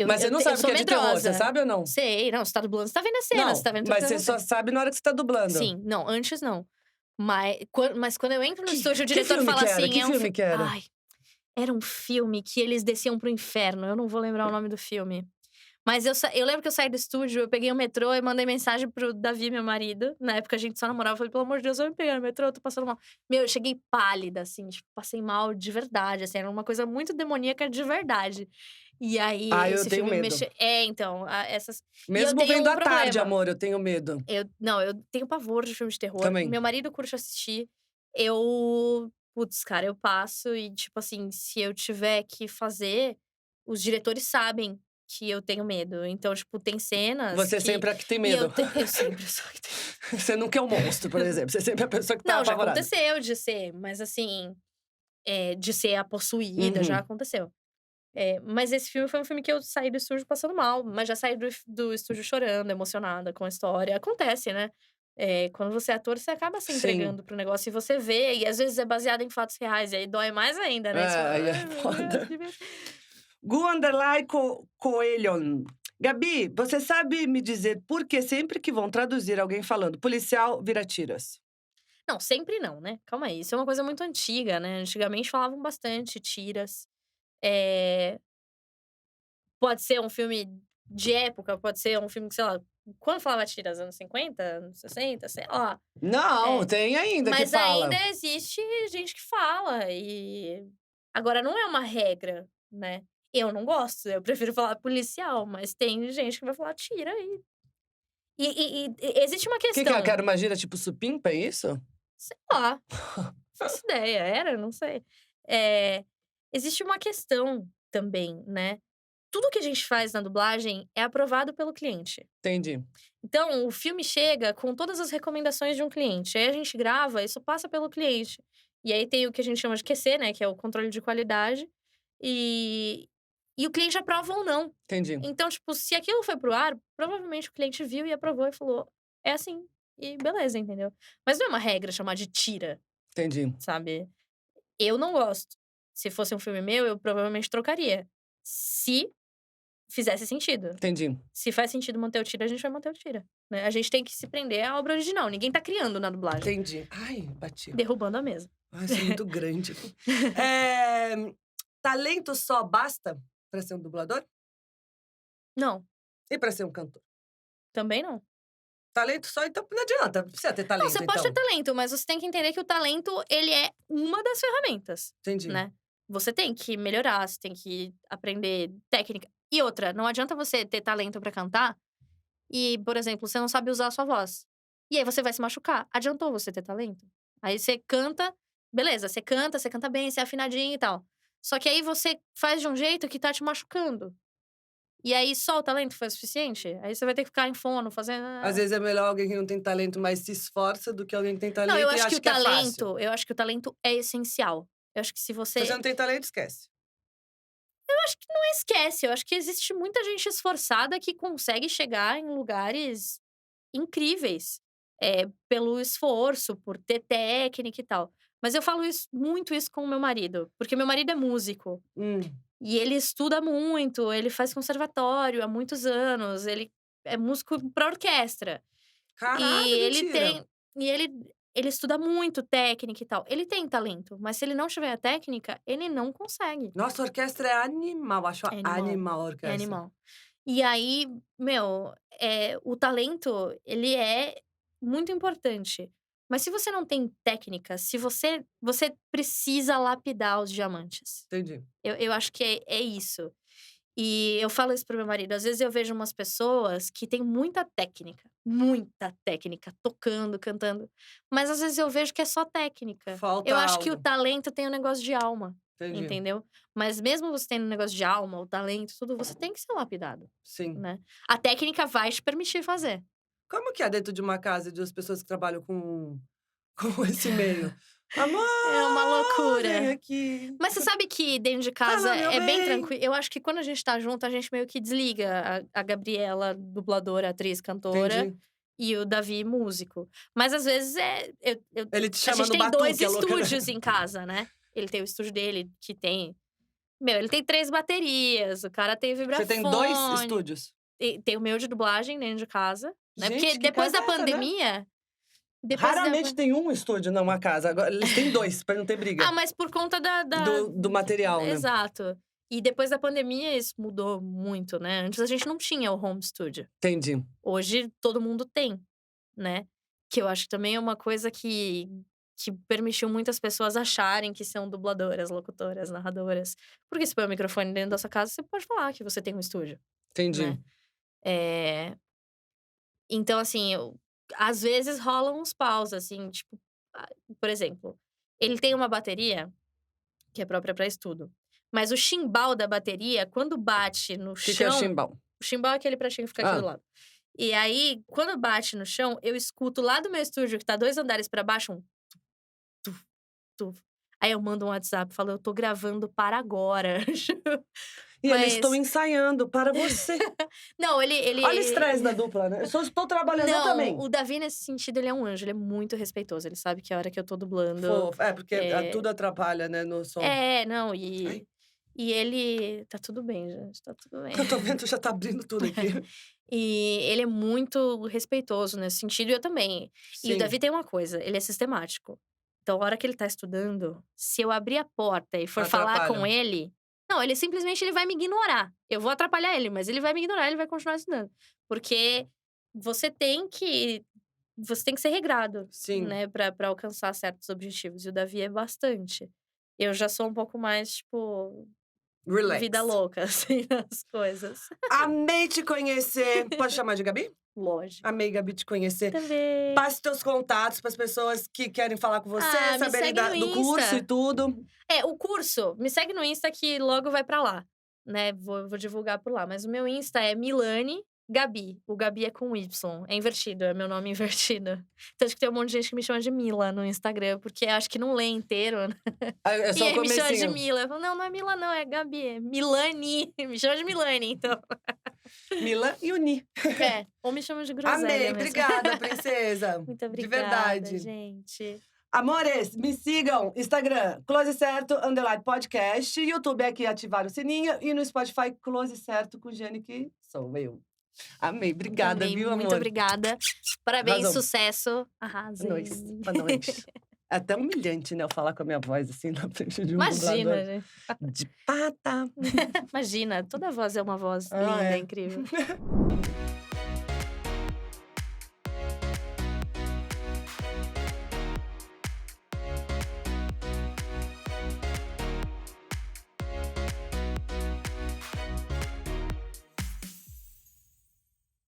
Mas você não eu sabe o sou que é de terror, você medrosa. sabe ou não? Sei, não, você tá dublando, você tá vendo a cena, você Não, tá vendo tudo que mas tá você só acontecendo. sabe na hora que você tá dublando. Sim, não, antes não. Mas quando eu entro no estúdio, o Que diretor filme fala que era? assim, Que filme que era? Ai, era um filme que eles desciam pro inferno, eu não vou lembrar o nome do filme. Mas eu lembro que eu saí do estúdio, eu peguei o metrô e mandei mensagem pro Davi, meu marido. Na época a gente só namorava, eu falei: "Pelo amor de Deus, vai me pegar no metrô, eu tô passando mal". Meu, eu cheguei pálida, assim, tipo, passei mal de verdade, assim, era uma coisa muito demoníaca de verdade. E aí Ah, eu esse tenho filme me medo. mexeu então, essas e eu Mesmo tenho vendo um à tarde, problema, amor, eu tenho medo. eu tenho pavor de filme de terror, Também. meu marido curte assistir, eu putz, cara, eu passo e, tipo assim, se eu tiver que fazer, os diretores sabem que eu tenho medo. Então, tipo, tem cenas Você que sempre é a que tem e medo. eu sempre sou a que tem. Você nunca é o monstro, por exemplo. Você sempre é a pessoa que tá Não, já apavorada. aconteceu de ser, mas assim, de ser a possuída, já Uhum. aconteceu. Mas esse filme foi um filme que eu saí do estúdio passando mal, mas já saí do estúdio chorando, emocionada com a história. Acontece, né? Quando você é ator, você acaba se Sim. entregando pro negócio e você vê, e às vezes é baseado em fatos reais, e aí dói mais ainda, É, né? Você fala, aí é ai meu Deus, foda. que medo. Coelhon. Gabi, você sabe me dizer por que sempre que vão traduzir alguém falando policial vira tiras? Não, sempre não, né? Calma aí, isso é uma coisa muito antiga, né? Antigamente falavam bastante tiras. Eh, Pode ser um filme de época, pode ser um filme que, sei lá, quando falava tiras? Anos 50, anos 60, sei lá. Não, É. tem ainda que Mas ainda fala. existe gente que fala agora não é uma regra, né. Eu não gosto, eu prefiro falar policial, mas tem gente que vai falar tira e existe uma O que que é? questão, Quero uma gira tipo supimpa, é isso? sei lá, faço ideia, era? Não sei. Eh, Existe uma questão também, né, tudo que a gente faz na dublagem é aprovado pelo cliente. Entendi. Então, o filme chega com todas as recomendações de um cliente. Aí a gente grava, isso passa pelo cliente. E aí tem o que a gente chama de QC, né? Que é o controle de qualidade. E o cliente aprova ou não. Entendi, Então, tipo, se aquilo foi pro ar, provavelmente o cliente viu e aprovou e falou: "É assim", e beleza, entendeu. Mas não é uma regra chamar de tira, entendi, sabe. Eu não gosto. Se fosse um filme meu, eu provavelmente trocaria, se fizesse sentido. entendi, Se faz sentido manter o tira, a gente vai manter o tira, né. A gente tem que se prender à obra original, ninguém tá criando na dublagem, entendi. Ai, bati. derrubando a mesa. Ai, sou muito grande. Talento só basta pra ser um dublador? Não, E pra ser um cantor? também não. Talento só, então não adianta, não precisa ter Não, talento, você pode ter então. talento, mas você tem que entender que o talento, ele é uma das ferramentas, Entendi. né. Você tem que melhorar, você tem que aprender técnica. E outra, não adianta você ter talento pra cantar e, por exemplo, você não sabe usar a sua voz. E aí você vai se machucar. Adiantou você ter talento? Aí você canta, beleza, você canta bem, você é afinadinho e tal. Só que aí você faz de um jeito que tá te machucando. E aí só o talento foi o suficiente? Aí você vai ter que ficar em fono, fazendo Às vezes é melhor alguém que não tem talento, mas se esforça, do que alguém que tem Não, eu talento e acho que acha o que é fácil. talento eu acho que o talento é essencial. Eu acho que se Se você você não tem talento, esquece. não esquece, eu acho que existe muita gente esforçada que consegue chegar em lugares incríveis, pelo esforço, por ter técnica e tal. Mas eu falo muito isso com o meu marido, porque meu marido é músico, Hum. e ele estuda muito, ele faz conservatório há muitos anos, ele é músico pra orquestra. E Caraca, ele mentira. tem e ele estuda muito técnica e tal. Ele tem talento, mas se ele não tiver a técnica, ele não consegue. Nossa, a orquestra é animal, acho É animal, animal a é orquestra. animal. E aí, meu, o talento, ele é muito importante. Mas se você não tem técnica, se você precisa lapidar os diamantes. Entendi. Eu acho que é isso. E eu falo isso pro meu marido, às vezes eu vejo umas pessoas que têm muita técnica, tocando, cantando, mas às vezes eu vejo que é só técnica. Falta Eu acho que o algo. talento tem um negócio de alma, Entendi. entendeu? Mas mesmo você tendo um negócio de alma, o talento, tudo, você tem que ser lapidado, Sim. né? A técnica vai te permitir fazer. Como que é dentro de uma casa de 2 pessoas que trabalham com com esse meio? "Amor, É uma vem loucura. aqui, Mas você sabe que dentro de casa fala meu é bem bem". tranquilo. Eu acho que quando a gente tá junto, a gente meio que desliga a Gabriela, dubladora, atriz, cantora, Entendi. e o Davi, músico. Mas às vezes Ele te a chama gente no tem 2 batuque, a louca, né. estúdios em casa, né. Ele tem o estúdio dele que tem ele tem 3 baterias, o cara tem Você tem 2 vibrafone, estúdios? tem o meu de dublagem dentro de casa, né, porque Gente, que casa é essa, né? depois da Raramente tem um estúdio numa casa, agora eles têm 2 pra não ter briga. mas por conta da Do material, né. exato. E depois da pandemia isso mudou muito, né. Antes a gente não tinha o home studio. Entendi. Hoje todo mundo tem, né. Que eu acho que também é uma coisa que permitiu muitas pessoas acharem que são dubladoras, locutoras, narradoras. Porque se põe o microfone dentro da sua casa, você pode falar que você tem um estúdio, Entendi. né. Eh, então assim, às vezes rolam uns paus, assim, tipo, por exemplo, ele tem uma bateria que é própria para estudo. Mas o chimbal da bateria, quando bate no Que é chão, chimbal? o chimbal é aquele pratinho que fica aqui do Hã. lado. E aí, quando bate no chão, eu escuto lá do meu estúdio, que tá 2 andares pra baixo, um tuf, tuf. Aí eu mando um WhatsApp, falo: "Eu tô gravando para agora". E ele: "Estou Mas ensaiando para você". não, Olha o estresse da dupla, né. Eu só estou trabalhando, eu não, também. o Davi nesse sentido ele é um anjo, ele é muito respeitoso, ele sabe que a hora que eu tô dublando, Fofo. É, porque eh tudo atrapalha, né, no som. não, Ai, e ele tá tudo bem, gente, tá tudo bem. eu tô vendo, já tá abrindo tudo aqui. E ele é muito respeitoso nesse sentido, e eu também. E o Sim, Davi tem uma coisa, ele é sistemático. Então, a hora que ele tá estudando, se eu abrir a porta e for falar com atrapalha. ele, não, ele simplesmente ele vai me ignorar. Eu vou atrapalhar ele, mas ele vai me ignorar, ele vai continuar estudando. Porque você tem que você tem que ser regrado, Sim, né, pra alcançar certos objetivos, e o Davi é bastante. Eu já sou um pouco mais, tipo, vida relax. louca, assim, nas coisas. Amei te conhecer. Pode chamar de Gabi? Lógico. Amei, Gabi, te conhecer. Também. Passe teus contatos para as pessoas que querem falar com você, Me saberem segue no do curso e Insta. tudo. O curso, me segue no Insta que logo vai pra lá, né, vou divulgar por lá. Mas o meu Insta é Milane, Gabi. O Gabi é com Y. É invertido, é meu nome invertido. Tanto que tem um monte de gente que me chama de Mila no Instagram, porque acho que não lê inteiro, né? É E só o aí me chama de comecinho. Mila. Eu falo, não é Mila, não, é Gabi, é Milani. Me chama de Milani, então. Mila e Uni. Ou me chama de groselha Amei, mesmo. obrigada, princesa. Muito De obrigada, verdade. gente. Amores, me sigam, Instagram, Close Certo, _podcast, YouTube é aqui, ativar o sininho, e no Spotify, Close Certo com Jane, que sou eu. Amei, obrigada, Também, viu, amor? muito obrigada. Parabéns, Arrasou. sucesso. Arrasem. Boa noite. É até humilhante, né, eu falar com a minha voz, assim, na frente de um Imagina, dublador. gente. De pata. Imagina, toda voz é uma voz linda, é. incrível.